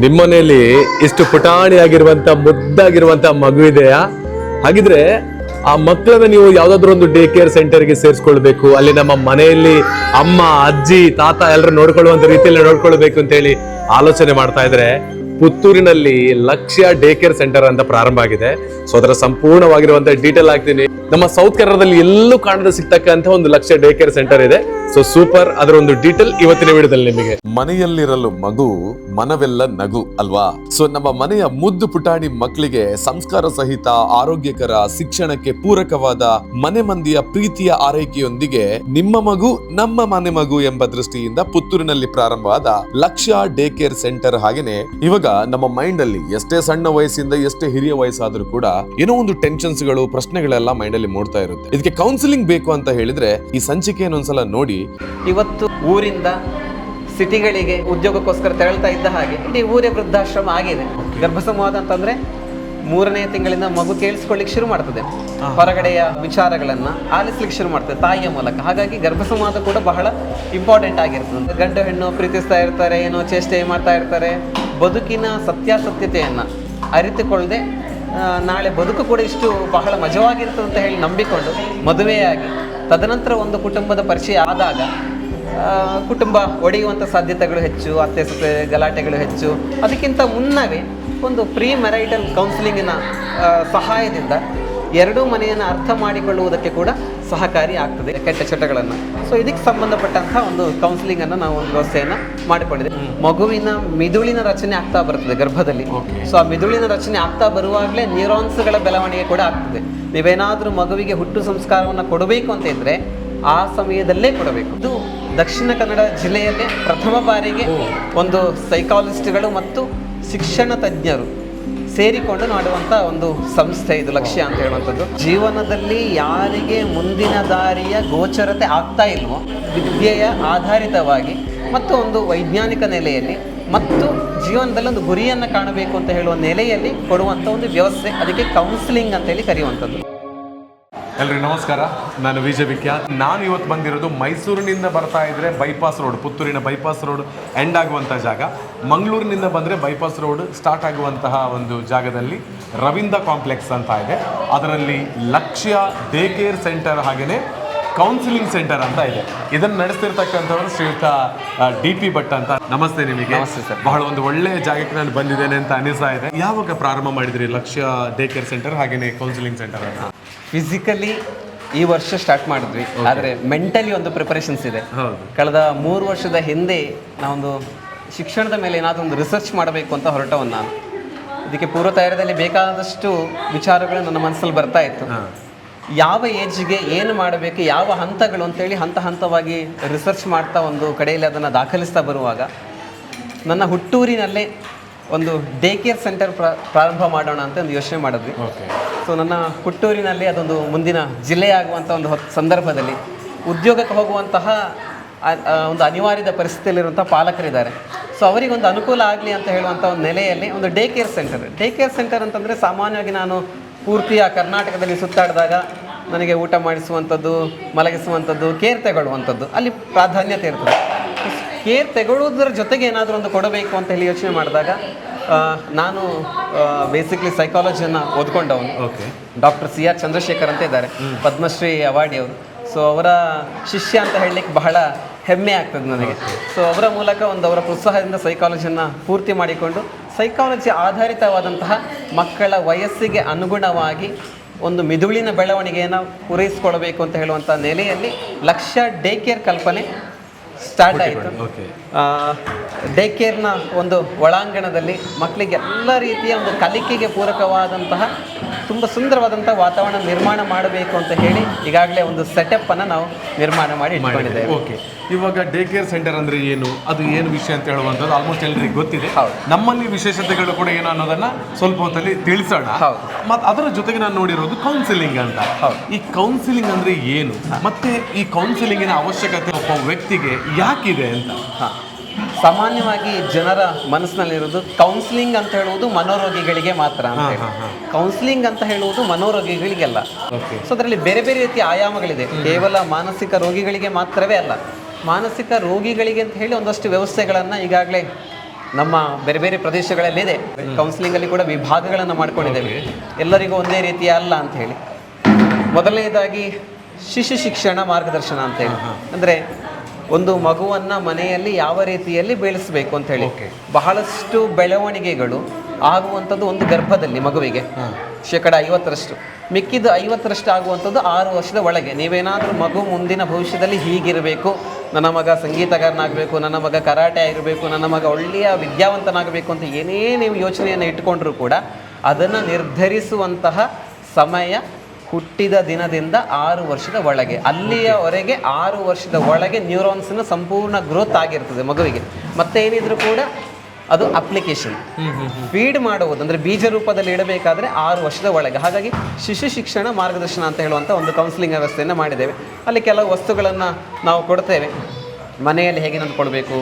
ನಿಮ್ಮನೆಯಲ್ಲಿ ಇಷ್ಟು ಪುಟಾಣಿಯಾಗಿರುವಂತ ಮುದ್ದಾಗಿರುವಂತ ಮಗು ಇದೆಯಾ? ಹಾಗಿದ್ರೆ ಆ ಮಕ್ಕಳನ್ನ ನೀವು ಯಾವ್ದಾದ್ರು ಒಂದು ಡೇ ಕೇರ್ ಸೆಂಟರ್ಗೆ ಸೇರಿಸ್ಕೊಳ್ಬೇಕು, ಅಲ್ಲಿ ನಮ್ಮ ಮನೆಯಲ್ಲಿ ಅಮ್ಮ ಅಜ್ಜಿ ತಾತ ಎಲ್ಲರೂ ನೋಡ್ಕೊಳ್ಳುವಂತ ರೀತಿಯಲ್ಲಿ ನೋಡ್ಕೊಳ್ಬೇಕು ಅಂತ ಹೇಳಿ ಆಲೋಚನೆ ಮಾಡ್ತಾ ಇದ್ರೆ ಪುತ್ತೂರಿನಲ್ಲಿ ಲಕ್ಷ್ಯ ಡೇ ಕೇರ್ ಸೆಂಟರ್ ಅಂತ ಪ್ರಾರಂಭ ಆಗಿದೆ. ಸೊ ಅದರ ಸಂಪೂರ್ಣವಾಗಿರುವಂತ ಡೀಟೇಲ್ ಆಗ್ತೀನಿ. ನಮ್ಮ ಸೌತ್ ಕನ್ನಡದಲ್ಲಿ ಎಲ್ಲೂ ಕಾಣದ ಸಿಗ್ತಕ್ಕಂತ ಒಂದು ಲಕ್ಷ್ಯ ಡೇ ಕೇರ್ ಸೆಂಟರ್ ಇದೆ. ಸೊ ಸೂಪರ್, ಅದರ ಒಂದು ಡೀಟೇಲ್ ಇವತ್ತಿನ ವಿಡಿಯೋದಲ್ಲಿ ನಿಮಗೆ. ಮನೆಯಲ್ಲಿರಲು ಮಗು ಮನವೆಲ್ಲ ನಗು ಅಲ್ವಾ? ಸೊ ನಮ್ಮ ಮನೆಯ ಮುದ್ದು ಪುಟಾಣಿ ಮಕ್ಕಳಿಗೆ ಸಂಸ್ಕಾರ ಸಹಿತ ಆರೋಗ್ಯಕರ ಶಿಕ್ಷಣಕ್ಕೆ ಪೂರಕವಾದ ಮನೆ ಮಂದಿಯ ಪ್ರೀತಿಯ ಆರೈಕೆಯೊಂದಿಗೆ ನಿಮ್ಮ ಮಗು ನಮ್ಮ ಮನೆ ಮಗು ಎಂಬ ದೃಷ್ಟಿಯಿಂದ ಪುತ್ತೂರಿನಲ್ಲಿ ಪ್ರಾರಂಭವಾದ ಲಕ್ಷ್ಯ ಡೇ ಕೇರ್ ಸೆಂಟರ್. ಹಾಗೇನೆ ಇವಾಗ ನಮ್ಮ ಮೈಂಡ್ ಅಲ್ಲಿ ಎಷ್ಟೇ ಸಣ್ಣ ವಯಸ್ಸಿಂದ ಎಷ್ಟೇ ಹಿರಿಯ ವಯಸ್ಸಾದ್ರೂ ಕೂಡ ಏನೋ ಒಂದು ಟೆನ್ಷನ್ಸ್ ಗಳು ಪ್ರಶ್ನೆಗಳೆಲ್ಲ ಮೈಂಡ್ ಅಲ್ಲಿ ಮೂಡ್ತಾ ಇರುತ್ತೆ. ಇದಕ್ಕೆ ಕೌನ್ಸಿಲಿಂಗ್ ಬೇಕು ಅಂತ ಹೇಳಿದ್ರೆ ಈ ಸಂಚಿಕೆಯನ್ನು ಒಂದ್ಸಲ ನೋಡಿ. ಇವತ್ತು ಊರಿಂದ ಸಿಟಿಗಳಿಗೆ ಉದ್ಯೋಗಕ್ಕೋಸ್ಕರ ತೆರಳ್ತಾ ಇದ್ದ ಹಾಗೆ ಇಡೀ ಊರೇ ವೃದ್ಧಾಶ್ರಮ ಆಗಿದೆ. ಗರ್ಭಸಂವಾದ ಅಂತಂದ್ರೆ 3ನೇ ತಿಂಗಳಿಂದ ಮಗು ಕೇಳಿಸ್ಕೊಳ್ಳಿಕ್ಕೆ ಶುರು ಮಾಡ್ತದೆ, ಹೊರಗಡೆಯ ವಿಚಾರಗಳನ್ನ ಆಲಿಸ್ಲಿಕ್ಕೆ ಶುರು ಮಾಡ್ತದೆ ತಾಯಿಯ ಮೂಲಕ. ಹಾಗಾಗಿ ಗರ್ಭಸಂವಾದ ಕೂಡ ಬಹಳ ಇಂಪಾರ್ಟೆಂಟ್ ಆಗಿರ್ತದೆ. ಗಂಡು ಹೆಣ್ಣು ಪ್ರೀತಿಸ್ತಾ ಇರ್ತಾರೆ, ಏನೋ ಚೇಷ್ಟೆ ಮಾಡ್ತಾ ಇರ್ತಾರೆ. ಬದುಕಿನ ಸತ್ಯಾಸತ್ಯತೆಯನ್ನ ಅರಿತುಕೊಳ್ಳದೆ ನಾಳೆ ಬದುಕು ಕೂಡ ಇಷ್ಟು ಬಹಳ ಮಜವಾಗಿರ್ತದೆ ಅಂತ ಹೇಳಿ ನಂಬಿಕೊಂಡು ಮದುವೆಯಾಗಿ ತದನಂತರ ಒಂದು ಕುಟುಂಬದ ಪರಿಚಯ ಆದಾಗ ಕುಟುಂಬ ಒಡೆಯುವಂಥ ಸಾಧ್ಯತೆಗಳು ಹೆಚ್ಚು, ಅತ್ತೆ ಸೊಸೆ ಗಲಾಟೆಗಳು ಹೆಚ್ಚು. ಅದಕ್ಕಿಂತ ಮುನ್ನವೇ ಒಂದು ಪ್ರೀ ಮ್ಯಾರೈಟಲ್ ಕೌನ್ಸಿಲಿಂಗಿನ ಸಹಾಯದಿಂದ ಎರಡೂ ಮನೆಯನ್ನು ಅರ್ಥ ಮಾಡಿಕೊಳ್ಳುವುದಕ್ಕೆ ಕೂಡ ಸಹಕಾರಿ ಆಗ್ತದೆ, ಕೆಟ್ಟ ಚಟಗಳನ್ನು. ಸೊ ಇದಕ್ಕೆ ಸಂಬಂಧಪಟ್ಟಂತಹ ಒಂದು ಕೌನ್ಸಿಲಿಂಗನ್ನು ನಾವು ಒಂದು ವ್ಯವಸ್ಥೆಯನ್ನು ಮಾಡಿಕೊಂಡಿದ್ದೇವೆ. ಮಗುವಿನ ಮಿದುಳಿನ ರಚನೆ ಆಗ್ತಾ ಬರ್ತದೆ ಗರ್ಭದಲ್ಲಿ. ಸೊ ಆ ಮಿದುಳಿನ ರಚನೆ ಆಗ್ತಾ ಬರುವಾಗಲೇ ನ್ಯೂರಾನ್ಸ್ಗಳ ಬೆಳವಣಿಗೆ ಕೂಡ ಆಗ್ತದೆ. ನೀವೇನಾದರೂ ಮಗುವಿಗೆ ಹುಟ್ಟು ಸಂಸ್ಕಾರವನ್ನು ಕೊಡಬೇಕು ಅಂತ ಇದ್ರೆ ಆ ಸಮಯದಲ್ಲೇ ಕೊಡಬೇಕು. ಇದು ದಕ್ಷಿಣ ಕನ್ನಡ ಜಿಲ್ಲೆಯಲ್ಲೇ ಪ್ರಥಮ ಬಾರಿಗೆ ಒಂದು ಸೈಕಾಲಜಿಸ್ಟ್ಗಳು ಮತ್ತು ಶಿಕ್ಷಣ ತಜ್ಞರು ಸೇರಿಕೊಂಡು ಮಾಡುವಂಥ ಒಂದು ಸಂಸ್ಥೆ ಇದು ಲಕ್ಷ್ಯ ಅಂತ ಹೇಳುವಂಥದ್ದು. ಜೀವನದಲ್ಲಿ ಯಾರಿಗೆ ಮುಂದಿನ ದಾರಿಯ ಗೋಚರತೆ ಆಗ್ತಾ ಇಲ್ವೋ ವಿದ್ಯೆಯ ಆಧಾರಿತವಾಗಿ ಮತ್ತು ಒಂದು ವೈಜ್ಞಾನಿಕ ನೆಲೆಯಲ್ಲಿ ಮತ್ತು ಜೀವನದಲ್ಲಿ ಒಂದು ಗುರಿಯನ್ನು ಕಾಣಬೇಕು ಅಂತ ಹೇಳುವ ನೆಲೆಯಲ್ಲಿ ಕೊಡುವಂಥ ಒಂದು ವ್ಯವಸ್ಥೆ, ಅದಕ್ಕೆ ಕೌನ್ಸಿಲಿಂಗ್ ಅಂತೇಳಿ ಕರೆಯುವಂಥದ್ದು. ಎಲ್ರಿಗೂ ನಮಸ್ಕಾರ, ನಾನು ವಿಜಯ್ ವಿಖ್ಯಾತ್. ನಾನು ಇವತ್ತು ಬಂದಿರೋದು ಮೈಸೂರಿನಿಂದ ಬರ್ತಾ ಇದ್ರೆ ಬೈಪಾಸ್ ರೋಡ್, ಪುತ್ತೂರಿನ ಬೈಪಾಸ್ ರೋಡ್ ಎಂಡ್ ಆಗುವಂಥ ಜಾಗ. ಮಂಗಳೂರಿನಿಂದ ಬಂದರೆ ಬೈಪಾಸ್ ರೋಡ್ ಸ್ಟಾರ್ಟ್ ಆಗುವಂತಹ ಒಂದು ಜಾಗದಲ್ಲಿ ರವೀಂದ್ರ ಕಾಂಪ್ಲೆಕ್ಸ್ ಅಂತ ಇದೆ. ಅದರಲ್ಲಿ ಲಕ್ಷ್ಯ ಡೇ ಕೇರ್ ಸೆಂಟರ್ ಹಾಗೆಯೇ ಕೌನ್ಸಿಲಿಂಗ್ ಸೆಂಟರ್ ಅಂತ ಇದೆ. ಇದನ್ನು ನಡೆಸ್ತಿರ್ತಕ್ಕಂಥವರು ಶ್ರೀಯುತ DP ಭಟ್ ಅಂತ. ನಮಸ್ತೆ ನಿಮಗೆ. ನಮಸ್ತೆ ಸರ್. ಬಹಳ ಒಂದು ಒಳ್ಳೆಯ ಜಾಗಕ್ಕೆ ನಾನು ಬಂದಿದ್ದೇನೆ ಅಂತ ಅನಿಸ್ತಾ ಇದೆ. ಯಾವಾಗ ಪ್ರಾರಂಭ ಮಾಡಿದ್ರಿ ಲಕ್ಷ್ಯ ಡೇ ಕೇರ್ ಸೆಂಟರ್ ಹಾಗೆಯೇ ಕೌನ್ಸಿಲಿಂಗ್ ಸೆಂಟರ್ ಅಂತ? ಫಿಸಿಕಲಿ ಈ ವರ್ಷ ಸ್ಟಾರ್ಟ್ ಮಾಡಿದ್ವಿ, ಆದರೆ ಮೆಂಟಲಿ ಒಂದು ಪ್ರಿಪರೇಷನ್ಸ್ ಇದೆ. ಕಳೆದ 3 ವರ್ಷದ ಹಿಂದೆ ನಾವೊಂದು ಶಿಕ್ಷಣದ ಮೇಲೆ ಏನಾದರೂ ಒಂದು ರಿಸರ್ಚ್ ಮಾಡಬೇಕು ಅಂತ ಹೊರಟವನು ನಾನು. ಇದಕ್ಕೆ ಪೂರ್ವ ತಯಾರದಲ್ಲಿ ಬೇಕಾದಷ್ಟು ವಿಚಾರಗಳು ನನ್ನ ಮನಸ್ಸಲ್ಲಿ ಬರ್ತಾ ಇತ್ತು. ಯಾವ ಏಜ್ಗೆ ಏನು ಮಾಡಬೇಕು, ಯಾವ ಹಂತಗಳು ಅಂತೇಳಿ ಹಂತ ಹಂತವಾಗಿ ರಿಸರ್ಚ್ ಮಾಡ್ತಾ ಒಂದು ಕಡೆಯಲ್ಲಿ ಅದನ್ನು ದಾಖಲಿಸ್ತಾ ಬರುವಾಗ ನನ್ನ ಹುಟ್ಟೂರಿನಲ್ಲೇ ಒಂದು ಡೇ ಕೇರ್ ಸೆಂಟರ್ ಪ್ರಾರಂಭ ಮಾಡೋಣ ಅಂತ ಒಂದು ಯೋಚನೆ ಮಾಡಿದ್ವಿ. ಸೊ ನನ್ನ ಹುಟ್ಟೂರಿನಲ್ಲಿ ಅದೊಂದು ಮುಂದಿನ ಜಿಲ್ಲೆಯಾಗುವಂಥ ಒಂದು ಸಂದರ್ಭದಲ್ಲಿ ಉದ್ಯೋಗಕ್ಕೆ ಹೋಗುವಂತಹ ಒಂದು ಅನಿವಾರ್ಯದ ಪರಿಸ್ಥಿತಿಯಲ್ಲಿರುವಂಥ ಪಾಲಕರಿದ್ದಾರೆ. ಸೊ ಅವರಿಗೊಂದು ಅನುಕೂಲ ಆಗಲಿ ಅಂತ ಹೇಳುವಂಥ ಒಂದು ನೆಲೆಯಲ್ಲಿ ಒಂದು ಡೇ ಕೇರ್ ಸೆಂಟರ್ ಅಂತಂದರೆ ಸಾಮಾನ್ಯವಾಗಿ ನಾನು ಪೂರ್ತಿಯ ಕರ್ನಾಟಕದಲ್ಲಿ ಸುತ್ತಾಡಿದಾಗ ನನಗೆ ಊಟ ಮಾಡಿಸುವಂಥದ್ದು, ಮಲಗಿಸುವಂಥದ್ದು, ಕೇರ್ ತಗೊಳ್ಳುವಂಥದ್ದು ಅಲ್ಲಿ ಪ್ರಾಧಾನ್ಯತೆ ಇರ್ತದೆ. ಕೇರ್ ತಗೊಳ್ಳೋದ್ರ ಜೊತೆಗೆ ಏನಾದರೂ ಒಂದು ಕೊಡಬೇಕು ಅಂತ ಹೇಳಿ ಯೋಚನೆ ಮಾಡಿದಾಗ ನಾನು ಬೇಸಿಕ್ಲಿ ಸೈಕಾಲಜಿಯನ್ನು ಓದ್ಕೊಂಡವನು. ಡಾಕ್ಟರ್ CR ಚಂದ್ರಶೇಖರ್ ಅಂತ ಇದ್ದಾರೆ, ಪದ್ಮಶ್ರೀ ಅವಾರ್ಡಿ ಅವರು. ಸೊ ಅವರ ಶಿಷ್ಯ ಅಂತ ಹೇಳಲಿಕ್ಕೆ ಬಹಳ ಹೆಮ್ಮೆ ಆಗ್ತದೆ ನನಗೆ. ಸೊ ಅವರ ಮೂಲಕ ಒಂದು ಅವರ ಪ್ರೋತ್ಸಾಹದಿಂದ ಸೈಕಾಲಜಿಯನ್ನು ಪೂರ್ತಿ ಮಾಡಿಕೊಂಡು ಸೈಕಾಲಜಿ ಆಧಾರಿತವಾದಂತಹ ಮಕ್ಕಳ ವಯಸ್ಸಿಗೆ ಅನುಗುಣವಾಗಿ ಒಂದು ಮಿದುಳಿನ ಬೆಳವಣಿಗೆಯನ್ನು ಪೂರೈಸಿಕೊಳ್ಬೇಕು ಅಂತ ಹೇಳುವಂಥ ನೆಲೆಯಲ್ಲಿ ಲಕ್ಷ್ಯ ಡೇ ಕೇರ್ ಕಲ್ಪನೆ ಸ್ಟಾರ್ಟ್ ಆಯಿತು. ಡೇ ಕೇರ್ನ ಒಂದು ಒಳಾಂಗಣದಲ್ಲಿ ಮಕ್ಕಳಿಗೆ ಎಲ್ಲ ರೀತಿಯ ಒಂದು ಕಲಿಕೆಗೆ ಪೂರಕವಾದಂತಹ ತುಂಬ ಸುಂದರವಾದಂಥ ವಾತಾವರಣ ನಿರ್ಮಾಣ ಮಾಡಬೇಕು ಅಂತ ಹೇಳಿ ಈಗಾಗಲೇ ಒಂದು ಸೆಟಪ್ಪನ್ನು ನಾವು ನಿರ್ಮಾಣ ಮಾಡಿ ಇಟ್ಕೊಂಡಿದ್ದೇವೆ. ಓಕೆ, ಇವಾಗ ಡೇ ಕೇರ್ ಸೆಂಟರ್ ಅಂದರೆ ಏನು, ಅದು ಏನು ವಿಷಯ ಅಂತ ಹೇಳುವಂಥದ್ದು ಆಲ್ಮೋಸ್ಟ್ ಎಲ್ಲರಿಗೂ ಗೊತ್ತಿದೆ. ನಮ್ಮಲ್ಲಿ ವಿಶೇಷತೆಗಳು ಕೂಡ ಏನು ಅನ್ನೋದನ್ನು ಸ್ವಲ್ಪ ಹೊತ್ತಲ್ಲಿ ತಿಳಿಸೋಣ. ಮತ್ತು ಅದರ ಜೊತೆಗೆ ನಾನು ನೋಡಿರೋದು ಕೌನ್ಸಿಲಿಂಗ್ ಅಂತ. ಈ ಕೌನ್ಸಿಲಿಂಗ್ ಅಂದರೆ ಏನು, ಮತ್ತು ಈ ಕೌನ್ಸಿಲಿಂಗಿನ ಅವಶ್ಯಕತೆ ಒಬ್ಬ ವ್ಯಕ್ತಿಗೆ ಯಾಕಿದೆ ಅಂತ? ಸಾಮಾನ್ಯವಾಗಿ ಜನರ ಮನಸ್ಸಿನಲ್ಲಿರೋದು ಕೌನ್ಸಿಲಿಂಗ್ ಅಂತ ಹೇಳುವುದು ಮನೋರೋಗಿಗಳಿಗೆ ಮಾತ್ರ ಅಂತ ಹೇಳಿ. ಕೌನ್ಸಿಲಿಂಗ್ ಅಂತ ಹೇಳುವುದು ಮನೋರೋಗಿಗಳಿಗೆಲ್ಲ. ಸೊ ಅದರಲ್ಲಿ ಬೇರೆ ಬೇರೆ ರೀತಿಯ ಆಯಾಮಗಳಿದೆ. ಕೇವಲ ಮಾನಸಿಕ ರೋಗಿಗಳಿಗೆ ಮಾತ್ರವೇ ಅಲ್ಲ, ಮಾನಸಿಕ ರೋಗಿಗಳಿಗೆ ಅಂತ ಹೇಳಿ ಒಂದಷ್ಟು ವ್ಯವಸ್ಥೆಗಳನ್ನು ಈಗಾಗಲೇ ನಮ್ಮ ಬೇರೆ ಬೇರೆ ಪ್ರದೇಶಗಳಲ್ಲಿದೆ. ಕೌನ್ಸಿಲಿಂಗಲ್ಲಿ ಕೂಡ ವಿಭಾಗಗಳನ್ನು ಮಾಡ್ಕೊಂಡಿದ್ದೇವೆ, ಎಲ್ಲರಿಗೂ ಒಂದೇ ರೀತಿಯ ಅಲ್ಲ ಅಂತ ಹೇಳಿ. ಮೊದಲನೇದಾಗಿ ಶಿಶು ಶಿಕ್ಷಣ ಮಾರ್ಗದರ್ಶನ ಅಂತ ಹೇಳಿ, ಅಂದರೆ ಒಂದು ಮಗುವನ್ನು ಮನೆಯಲ್ಲಿ ಯಾವ ರೀತಿಯಲ್ಲಿ ಬೆಳೆಸಬೇಕು ಅಂತ ಹೇಳಿ. ಬಹಳಷ್ಟು ಬೆಳವಣಿಗೆಗಳು ಆಗುವಂಥದ್ದು ಒಂದು ಗರ್ಭದಲ್ಲಿ ಮಗುವಿಗೆ 50%, ಮಿಕ್ಕಿದ 50% ಆಗುವಂಥದ್ದು 6 ವರ್ಷದ ಒಳಗೆ. ನೀವೇನಾದರೂ ಮಗು ಮುಂದಿನ ಭವಿಷ್ಯದಲ್ಲಿ ಹೀಗಿರಬೇಕು, ನನ್ನ ಮಗ ಸಂಗೀತಗಾರನಾಗಬೇಕು, ನನ್ನ ಮಗ ಕರಾಟೆ ಆಗಿರಬೇಕು, ನನ್ನ ಮಗ ಒಳ್ಳೆಯ ವಿದ್ಯಾವಂತನಾಗಬೇಕು ಅಂತ ಏನೇ ನೀವು ಯೋಚನೆಯನ್ನು ಇಟ್ಟುಕೊಂಡ್ರೂ ಕೂಡ ಅದನ್ನು ನಿರ್ಧರಿಸುವಂತಹ ಸಮಯ ಹುಟ್ಟಿದ ದಿನದಿಂದ 6 ವರ್ಷದ ಒಳಗೆ. ಅಲ್ಲಿಯವರೆಗೆ 6 ವರ್ಷದ ಒಳಗೆ ನ್ಯೂರಾನ್ಸ್ನ ಸಂಪೂರ್ಣ ಗ್ರೋತ್ ಆಗಿರ್ತದೆ ಮಗುವಿಗೆ. ಮತ್ತೇನಿದ್ರು ಕೂಡ ಅದು ಅಪ್ಲಿಕೇಶನ್ ಫೀಡ್ ಮಾಡುವುದು, ಅಂದರೆ ಬೀಜ ರೂಪದಲ್ಲಿ ಇಡಬೇಕಾದ್ರೆ 6 ವರ್ಷದ ಒಳಗೆ. ಹಾಗಾಗಿ ಶಿಶು ಶಿಕ್ಷಣ ಮಾರ್ಗದರ್ಶನ ಅಂತ ಹೇಳುವಂಥ ಒಂದು ಕೌನ್ಸಿಲಿಂಗ್ ವ್ಯವಸ್ಥೆಯನ್ನು ಮಾಡಿದ್ದೇವೆ. ಅಲ್ಲಿ ಕೆಲವು ವಸ್ತುಗಳನ್ನು ನಾವು ಕೊಡ್ತೇವೆ. ಮನೆಯಲ್ಲಿ ಹೇಗೆ ನಿಂತ್ಕೊಳ್ಬೇಕು,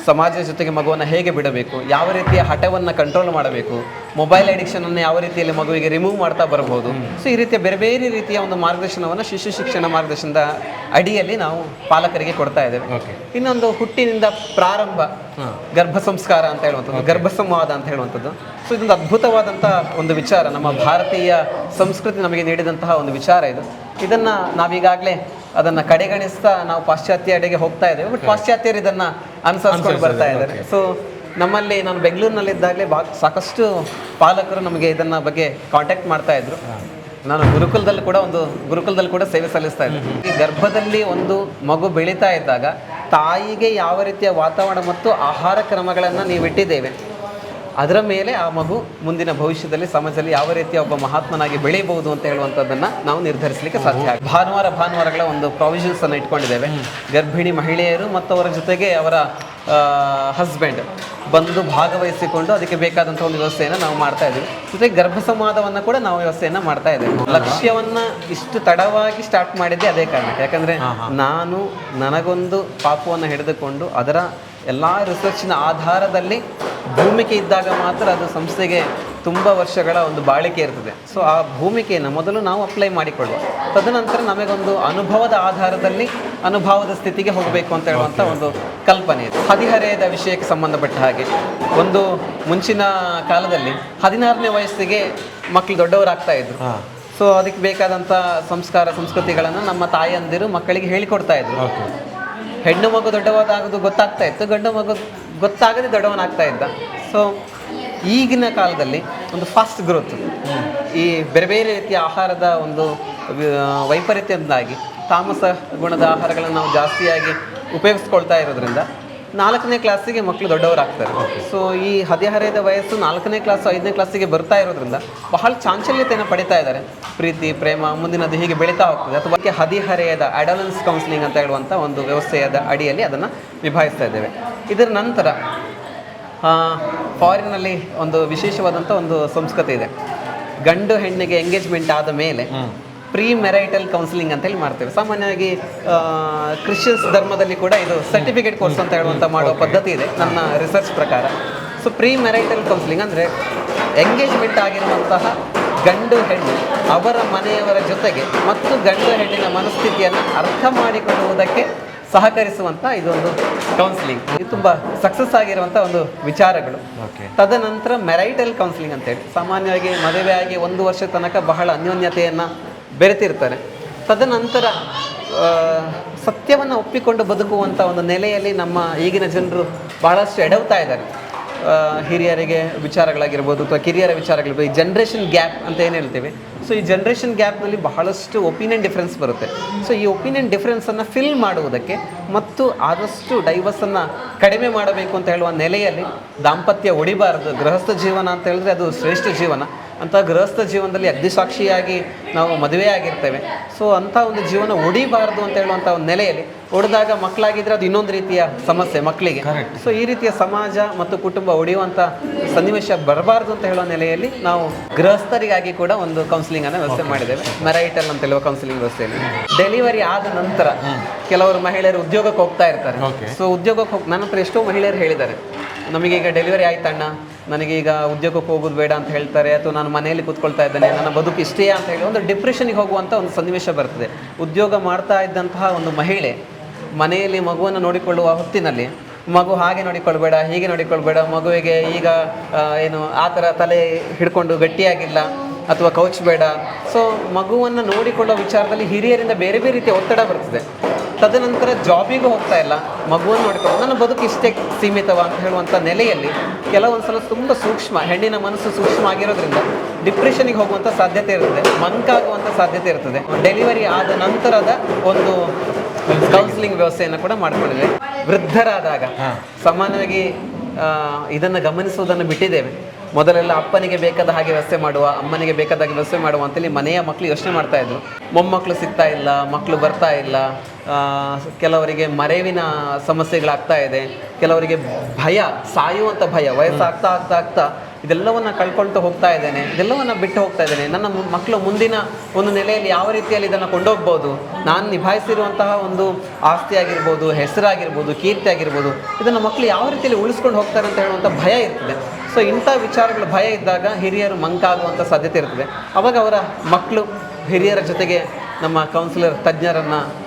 ಸಮಾಜದ ಜೊತೆಗೆ ಮಗುವನ್ನು ಹೇಗೆ ಬಿಡಬೇಕು, ಯಾವ ರೀತಿಯ ಹಠವನ್ನು ಕಂಟ್ರೋಲ್ ಮಾಡಬೇಕು, ಮೊಬೈಲ್ ಅಡಿಕ್ಷನನ್ನು ಯಾವ ರೀತಿಯಲ್ಲಿ ಮಗುವಿಗೆ ರಿಮೂವ್ ಮಾಡ್ತಾ ಬರ್ಬೋದು. ಸೊ ಈ ರೀತಿಯ ಬೇರೆ ಬೇರೆ ರೀತಿಯ ಒಂದು ಮಾರ್ಗದರ್ಶನವನ್ನು ಶಿಶು ಶಿಕ್ಷಣ ಮಾರ್ಗದರ್ಶನದ ಅಡಿಯಲ್ಲಿ ನಾವು ಪಾಲಕರಿಗೆ ಕೊಡ್ತಾ ಇದ್ದೇವೆ. ಇನ್ನೊಂದು ಹುಟ್ಟಿನಿಂದ ಪ್ರಾರಂಭ ಗರ್ಭ ಸಂಸ್ಕಾರ ಅಂತ ಹೇಳುವಂಥದ್ದು, ಗರ್ಭ ಸಂವಾದ ಅಂತ ಹೇಳುವಂಥದ್ದು. ಸೊ ಇದೊಂದು ಅದ್ಭುತವಾದಂಥ ಒಂದು ವಿಚಾರ, ನಮ್ಮ ಭಾರತೀಯ ಸಂಸ್ಕೃತಿ ನಮಗೆ ನೀಡಿದಂತಹ ಒಂದು ವಿಚಾರ ಇದು. ಇದನ್ನು ನಾವೀಗಾಗಲೇ ಅದನ್ನು ಕಡೆಗಣಿಸ್ತಾ ನಾವು ಪಾಶ್ಚಾತ್ಯ ಅಡೆಗೆ ಹೋಗ್ತಾ ಇದ್ದೇವೆ. ಬಟ್ ಪಾಶ್ಚಾತ್ಯರು ಇದನ್ನು ಅನುಸರಿಸ್ಕೊಂಡು ಬರ್ತಾ ಇದ್ದಾರೆ. ಸೊ ನಮ್ಮಲ್ಲಿ ನಾನು ಬೆಂಗಳೂರಿನಲ್ಲಿದ್ದಾಗಲೇ ಸಾಕಷ್ಟು ಪಾಲಕರು ನಮಗೆ ಇದನ್ನ ಬಗ್ಗೆ ಕಾಂಟ್ಯಾಕ್ಟ್ ಮಾಡ್ತಾ ಇದ್ರು. ನಾನು ಗುರುಕುಲದಲ್ಲಿ ಕೂಡ ಸೇವೆ ಸಲ್ಲಿಸ್ತಾ ಇದ್ದೆ. ಈ ಗರ್ಭದಲ್ಲಿ ಒಂದು ಮಗು ಬೆಳೀತಾ ಇದ್ದಾಗ ತಾಯಿಗೆ ಯಾವ ರೀತಿಯ ವಾತಾವರಣ ಮತ್ತು ಆಹಾರ ಕ್ರಮಗಳನ್ನು ನೀವು ಇಟ್ಟಿದ್ದೇವೆ, ಅದರ ಮೇಲೆ ಆ ಮಗು ಮುಂದಿನ ಭವಿಷ್ಯದಲ್ಲಿ ಸಮಾಜದಲ್ಲಿ ಯಾವ ರೀತಿಯ ಒಬ್ಬ ಮಹಾತ್ಮನಾಗಿ ಬೆಳೀಬಹುದು ಅಂತ ಹೇಳುವಂಥದ್ದನ್ನು ನಾವು ನಿರ್ಧರಿಸಲಿಕ್ಕೆ ಸಾಧ್ಯ. ಭಾನುವಾರಗಳ ಒಂದು ಪ್ರಾವಿಷನ್ಸ್ ಅನ್ನು ಇಟ್ಕೊಂಡಿದ್ದೇವೆ. ಗರ್ಭಿಣಿ ಮಹಿಳೆಯರು ಮತ್ತು ಅವರ ಜೊತೆಗೆ ಅವರ ಹಸ್ಬೆಂಡ್ ಬಂದು ಭಾಗವಹಿಸಿಕೊಂಡು ಅದಕ್ಕೆ ಬೇಕಾದಂಥ ಒಂದು ವ್ಯವಸ್ಥೆಯನ್ನು ನಾವು ಮಾಡ್ತಾ ಇದ್ದೀವಿ. ಜೊತೆಗೆ ಗರ್ಭ ಸಂವಾದವನ್ನು ಕೂಡ ನಾವು ವ್ಯವಸ್ಥೆಯನ್ನು ಮಾಡ್ತಾ ಇದ್ದೇವೆ. ಲಕ್ಷ್ಯವನ್ನು ಇಷ್ಟು ತಡವಾಗಿ ಸ್ಟಾರ್ಟ್ ಮಾಡಿದ್ದೆ ಅದೇ ಕಾರಣಕ್ಕೆ. ಯಾಕಂದರೆ ನನಗೊಂದು ಪಾಪವನ್ನು ಹಿಡಿದುಕೊಂಡು ಅದರ ಎಲ್ಲ ರಿಸರ್ಚಿನ ಆಧಾರದಲ್ಲಿ ಭೂಮಿಕೆ ಇದ್ದಾಗ ಮಾತ್ರ ಅದು ಸಂಸ್ಥೆಗೆ ತುಂಬ ವರ್ಷಗಳ ಒಂದು ಬಾಳಿಕೆ ಇರ್ತದೆ. ಸೊ ಆ ಭೂಮಿಕೆಯನ್ನು ಮೊದಲು ನಾವು ಅಪ್ಲೈ ಮಾಡಿಕೊಳ್ಳುವ, ತದನಂತರ ನಮಗೊಂದು ಅನುಭವದ ಆಧಾರದಲ್ಲಿ ಅನುಭವದ ಸ್ಥಿತಿಗೆ ಹೋಗಬೇಕು ಅಂತ ಹೇಳುವಂಥ ಒಂದು ಕಲ್ಪನೆ ಇದೆ. ಹದಿಹರೆಯದ ವಿಷಯಕ್ಕೆ ಸಂಬಂಧಪಟ್ಟ ಹಾಗೆ ಒಂದು ಮುಂಚಿನ ಕಾಲದಲ್ಲಿ 16ನೇ ವಯಸ್ಸಿಗೆ ಮಕ್ಕಳು ದೊಡ್ಡವರಾಗ್ತಾ ಇದ್ರು. ಸೊ ಅದಕ್ಕೆ ಬೇಕಾದಂಥ ಸಂಸ್ಕೃತಿಗಳನ್ನು ನಮ್ಮ ತಾಯಂದಿರು ಮಕ್ಕಳಿಗೆ ಹೇಳಿಕೊಡ್ತಾ ಇದ್ರು. ಹೆಣ್ಣು ಮಗು ದೊಡ್ಡವಾದಾಗೋದು ಗೊತ್ತಾಗ್ತಾ ಇತ್ತು, ಗಂಡು ಮಗು ಗೊತ್ತಾಗದೆ ದೊಡ್ಡವನಾಗ್ತಾ ಇದ್ದ. ಸೊ ಈಗಿನ ಕಾಲದಲ್ಲಿ ಒಂದು ಫಾಸ್ಟ್ ಗ್ರೋತ್, ಈ ಬೇರೆ ಬೇರೆ ರೀತಿಯ ಆಹಾರದ ಒಂದು ವೈಪರೀತ್ಯದಿಂದಾಗಿ ತಾಮಸ ಗುಣದ ಆಹಾರಗಳನ್ನು ನಾವು ಜಾಸ್ತಿಯಾಗಿ ಉಪಯೋಗಿಸ್ಕೊಳ್ತಾ ಇರೋದ್ರಿಂದ 4ನೇ ಕ್ಲಾಸಿಗೆ ಮಕ್ಕಳು ದೊಡ್ಡವರಾಗ್ತಾರೆ. ಸೊ ಈ ಹದಿಹರೆಯದ ವಯಸ್ಸು 4ನೇ ಕ್ಲಾಸು 5ನೇ ಕ್ಲಾಸಿಗೆ ಬರ್ತಾ ಇರೋದ್ರಿಂದ ಬಹಳ ಚಾಂಚಲ್ಯತೆಯನ್ನು ಪಡಿತಾ ಇದ್ದಾರೆ. ಪ್ರೀತಿ, ಪ್ರೇಮ ಮುಂದಿನದು ಹೀಗೆ ಬೆಳೀತಾ ಹೋಗ್ತದೆ. ಅಥವಾ ಹದಿಹರೆಯದ ಅಡಲೆನ್ಸ್ ಕೌನ್ಸಿಲಿಂಗ್ ಅಂತ ಹೇಳುವಂಥ ಒಂದು ವ್ಯವಸ್ಥೆಯಾದ ಅಡಿಯಲ್ಲಿ ಅದನ್ನು ನಿಭಾಯಿಸ್ತಾ ಇದ್ದೇವೆ. ಇದರ ನಂತರ ಫಾರಿನಲ್ಲಿ ಒಂದು ವಿಶೇಷವಾದಂಥ ಒಂದು ಸಂಸ್ಕೃತಿ ಇದೆ. ಗಂಡು ಹೆಣ್ಣಿಗೆ ಎಂಗೇಜ್ಮೆಂಟ್ ಆದ ಮೇಲೆ ಪ್ರೀ ಮೆರೈಟಲ್ ಕೌನ್ಸಿಲಿಂಗ್ ಅಂತೇಳಿ ಮಾಡ್ತೇವೆ. ಸಾಮಾನ್ಯವಾಗಿ ಕ್ರಿಶ್ಚಿಯನ್ಸ್ ಧರ್ಮದಲ್ಲಿ ಕೂಡ ಇದು ಸರ್ಟಿಫಿಕೇಟ್ ಕೋರ್ಸ್ ಅಂತ ಹೇಳುವಂಥ ಮಾಡುವ ಪದ್ಧತಿ ಇದೆ ನನ್ನ ರಿಸರ್ಚ್ ಪ್ರಕಾರ. ಸೊ ಪ್ರೀ ಮೆರೈಟಲ್ ಕೌನ್ಸಿಲಿಂಗ್ ಅಂದರೆ ಎಂಗೇಜ್ಮೆಂಟ್ ಆಗಿರುವಂತಹ ಗಂಡು ಹೆಣ್ಣು ಅವರ ಮನೆಯವರ ಜೊತೆಗೆ ಮತ್ತು ಗಂಡು ಹೆಣ್ಣಿನ ಮನಸ್ಥಿತಿಯನ್ನು ಅರ್ಥ ಮಾಡಿಕೊಳ್ಳುವುದಕ್ಕೆ ಸಹಕರಿಸುವಂಥ ಇದೊಂದು ಕೌನ್ಸಿಲಿಂಗ್. ಇದು ತುಂಬ ಸಕ್ಸಸ್ ಆಗಿರುವಂಥ ಒಂದು ವಿಚಾರಗಳು. ತದನಂತರ ಮೆರೈಟಲ್ ಕೌನ್ಸಿಲಿಂಗ್ ಅಂತೇಳಿ ಸಾಮಾನ್ಯವಾಗಿ ಮದುವೆಯಾಗಿ 1 ವರ್ಷ ತನಕ ಬಹಳ ಅನ್ಯೋನ್ಯತೆಯನ್ನು ಬೆರೆತಿರ್ತಾರೆ. ತದನಂತರ ಸತ್ಯವನ್ನು ಒಪ್ಪಿಕೊಂಡು ಬದುಕುವಂಥ ಒಂದು ನೆಲೆಯಲ್ಲಿ ನಮ್ಮ ಈಗಿನ ಜನರು ಬಹಳಷ್ಟು ಎಡವ್ತಾ ಇದ್ದಾರೆ. ಹಿರಿಯರಿಗೆ ವಿಚಾರಗಳಾಗಿರ್ಬೋದು ಅಥವಾ ಕಿರಿಯರ ವಿಚಾರಗಳಿರ್ಬೋದು, ಈ ಜನ್ರೇಷನ್ ಗ್ಯಾಪ್ ಅಂತ ಏನು ಹೇಳ್ತೀವಿ. ಸೊ ಈ ಜನ್ರೇಷನ್ ಗ್ಯಾಪ್ನಲ್ಲಿ ಬಹಳಷ್ಟು ಒಪಿನಿಯನ್ ಡಿಫ್ರೆನ್ಸ್ ಬರುತ್ತೆ. ಸೊ ಈ ಒಪಿನಿಯನ್ ಡಿಫ್ರೆನ್ಸನ್ನು ಫಿಲ್ ಮಾಡುವುದಕ್ಕೆ ಮತ್ತು ಆದಷ್ಟು ಡೈವರ್ಸನ್ನು ಕಡಿಮೆ ಮಾಡಬೇಕು ಅಂತ ಹೇಳುವ ನೆಲೆಯಲ್ಲಿ ದಾಂಪತ್ಯ ಒಡಿಬಾರದು. ಗೃಹಸ್ಥ ಜೀವನ ಅಂತ ಹೇಳಿದ್ರೆ ಅದು ಶ್ರೇಷ್ಠ ಜೀವನ. ಅಂಥ ಗೃಹಸ್ಥ ಜೀವನದಲ್ಲಿ ಅಗ್ನಿಸಾಕ್ಷಿಯಾಗಿ ನಾವು ಮದುವೆ ಆಗಿರ್ತೇವೆ. ಸೊ ಅಂಥ ಒಂದು ಜೀವನ ಒಡಿಬಾರ್ದು ಅಂತ ಹೇಳುವಂಥ ಒಂದು ನೆಲೆಯಲ್ಲಿ ಒಡೆದಾಗ ಮಕ್ಕಳಾಗಿದ್ದರೆ ಅದು ಇನ್ನೊಂದು ರೀತಿಯ ಸಮಸ್ಯೆ ಮಕ್ಕಳಿಗೆ. ಸೊ ಈ ರೀತಿಯ ಸಮಾಜ ಮತ್ತು ಕುಟುಂಬ ಒಡೆಯುವಂಥ ಸನ್ನಿವೇಶ ಬರಬಾರ್ದು ಅಂತ ಹೇಳುವ ನೆಲೆಯಲ್ಲಿ ನಾವು ಗೃಹಸ್ಥರಿಗಾಗಿ ಕೂಡ ಒಂದು ಕೌನ್ಸಿಲಿಂಗನ್ನು ವ್ಯವಸ್ಥೆ ಮಾಡಿದ್ದೇವೆ. ಮೆರೈಟಲ್ ಅಂತ ಹೇಳುವ ಕೌನ್ಸಿಲಿಂಗ್ ವ್ಯವಸ್ಥೆಯಲ್ಲಿ ಡೆಲಿವರಿ ಆದ ನಂತರ ಕೆಲವರು ಮಹಿಳೆಯರು ಉದ್ಯೋಗಕ್ಕೆ ಹೋಗ್ತಾ ಇರ್ತಾರೆ. ಸೊ ಉದ್ಯೋಗಕ್ಕೆ ನನ್ನ ಹತ್ರ ಎಷ್ಟೋ ಮಹಿಳೆಯರು ಹೇಳಿದ್ದಾರೆ, ನಮಗೀಗ ಡೆಲಿವರಿ ಆಯ್ತಣ್ಣ, ನನಗೀಗ ಉದ್ಯೋಗಕ್ಕೆ ಹೋಗೋದು ಬೇಡ ಅಂತ ಹೇಳ್ತಾರೆ, ಅಥವಾ ನಾನು ಮನೆಯಲ್ಲಿ ಕೂತ್ಕೊಳ್ತಾ ಇದ್ದೇನೆ, ನನ್ನ ಬದುಕು ಇಷ್ಟೇ ಅಂತ ಹೇಳಿ ಒಂದು ಡಿಪ್ರೆಷನ್ಗೆ ಹೋಗುವಂಥ ಒಂದು ಸನ್ನಿವೇಶ ಬರ್ತದೆ. ಉದ್ಯೋಗ ಮಾಡ್ತಾ ಇದ್ದಂತಹ ಒಂದು ಮಹಿಳೆ ಮನೆಯಲ್ಲಿ ಮಗುವನ್ನು ನೋಡಿಕೊಳ್ಳುವ ಹೊತ್ತಿನಲ್ಲಿ ಮಗು ಹಾಗೆ ನೋಡಿಕೊಳ್ಬೇಡ, ಹೀಗೆ ನೋಡಿಕೊಳ್ಬೇಡ, ಮಗುವಿಗೆ ಈಗ ಏನು ಆ ಥರ ತಲೆ ಹಿಡ್ಕೊಂಡು ಗಟ್ಟಿಯಾಗಿಲ್ಲ ಅಥವಾ ಕೌಚ್ ಬೇಡ. ಸೊ ಮಗುವನ್ನು ನೋಡಿಕೊಳ್ಳೋ ವಿಚಾರದಲ್ಲಿ ಹಿರಿಯರಿಂದ ಬೇರೆ ಬೇರೆ ರೀತಿಯ ಒತ್ತಡ ಬರ್ತದೆ. ತದನಂತರ ಜಾಬಿಗೂ ಹೋಗ್ತಾ ಇಲ್ಲ, ಮಗುವನ್ನು ನೋಡಿಕೊಂಡು ನನ್ನ ಬದುಕು ಇಷ್ಟೇ ಸೀಮಿತವ ಅಂತ ಹೇಳುವಂಥ ನೆಲೆಯಲ್ಲಿ ಕೆಲವೊಂದು ಸಲ ತುಂಬ ಸೂಕ್ಷ್ಮ, ಹೆಣ್ಣಿನ ಮನಸ್ಸು ಸೂಕ್ಷ್ಮ ಆಗಿರೋದ್ರಿಂದ ಡಿಪ್ರೆಷನ್ಗೆ ಹೋಗುವಂಥ ಸಾಧ್ಯತೆ ಇರ್ತದೆ, ಮಂಕಾಗುವಂಥ ಸಾಧ್ಯತೆ ಇರ್ತದೆ. ಡೆಲಿವರಿ ಆದ ನಂತರದ ಒಂದು ಕೌನ್ಸಿಲಿಂಗ್ ವ್ಯವಸ್ಥೆಯನ್ನು ಕೂಡ ಮಾಡಿಕೊಂಡಿದೆ. ವೃದ್ಧರಾದಾಗ ಸಾಮಾನ್ಯವಾಗಿ ಇದನ್ನು ಗಮನಿಸುವುದನ್ನು ಬಿಟ್ಟಿದ್ದೇವೆ. ಮೊದಲೆಲ್ಲ ಅಪ್ಪನಿಗೆ ಬೇಕಾದ ಹಾಗೆ ವ್ಯವಸ್ಥೆ ಮಾಡುವ, ಅಮ್ಮನಿಗೆ ಬೇಕಾದ ಹಾಗೆ ವ್ಯವಸ್ಥೆ ಮಾಡುವ ಅಂತೇಳಿ ಮನೆಯ ಮಕ್ಕಳು ಯೋಚನೆ ಮಾಡ್ತಾ ಇದ್ರು. ಮೊಮ್ಮಕ್ಕಳು ಸಿಗ್ತಾ ಇಲ್ಲ, ಮಕ್ಕಳು ಬರ್ತಾ ಇಲ್ಲ, ಕೆಲವರಿಗೆ ಮರೆವಿನ ಸಮಸ್ಯೆಗಳಾಗ್ತಾ ಇದೆ, ಕೆಲವರಿಗೆ ಭಯ, ಸಾಯುವಂಥ ಭಯ, ವಯಸ್ಸಾಗ್ತಾ ಆಗ್ತಾ ಆಗ್ತಾ ಇದೆಲ್ಲವನ್ನು ಕಳ್ಕೊಳ್ತಾ ಹೋಗ್ತಾ ಇದ್ದೇನೆ, ಇದೆಲ್ಲವನ್ನು ಬಿಟ್ಟು ಹೋಗ್ತಾ ಇದ್ದೇನೆ, ನನ್ನ ಮಕ್ಕಳು ಮುಂದಿನ ಒಂದು ನೆಲೆಯಲ್ಲಿ ಯಾವ ರೀತಿಯಲ್ಲಿ ಇದನ್ನು ಕೊಂಡೋಗ್ಬೋದು, ನಾನು ನಿಭಾಯಿಸಿರುವಂತಹ ಒಂದು ಆಸ್ತಿ ಆಗಿರ್ಬೋದು, ಹೆಸರಾಗಿರ್ಬೋದು, ಕೀರ್ತಿ ಆಗಿರ್ಬೋದು, ಇದನ್ನು ಮಕ್ಕಳು ಯಾವ ರೀತಿಯಲ್ಲಿ ಉಳಿಸ್ಕೊಂಡು ಹೋಗ್ತಾರೆ ಅಂತ ಹೇಳುವಂಥ ಭಯ ಇರ್ತದೆ. ಸೊ ಇಂಥ ವಿಚಾರಗಳು ಭಯ ಇದ್ದಾಗ ಹಿರಿಯರು ಮಂಕಾಗುವಂಥ ಸಾಧ್ಯತೆ ಇರ್ತದೆ. ಅವಾಗ ಅವರ ಮಕ್ಕಳು ಹಿರಿಯರ ಜೊತೆಗೆ ನಮ್ಮ ಕೌನ್ಸಿಲರ್ ತಜ್ಞರನ್ನು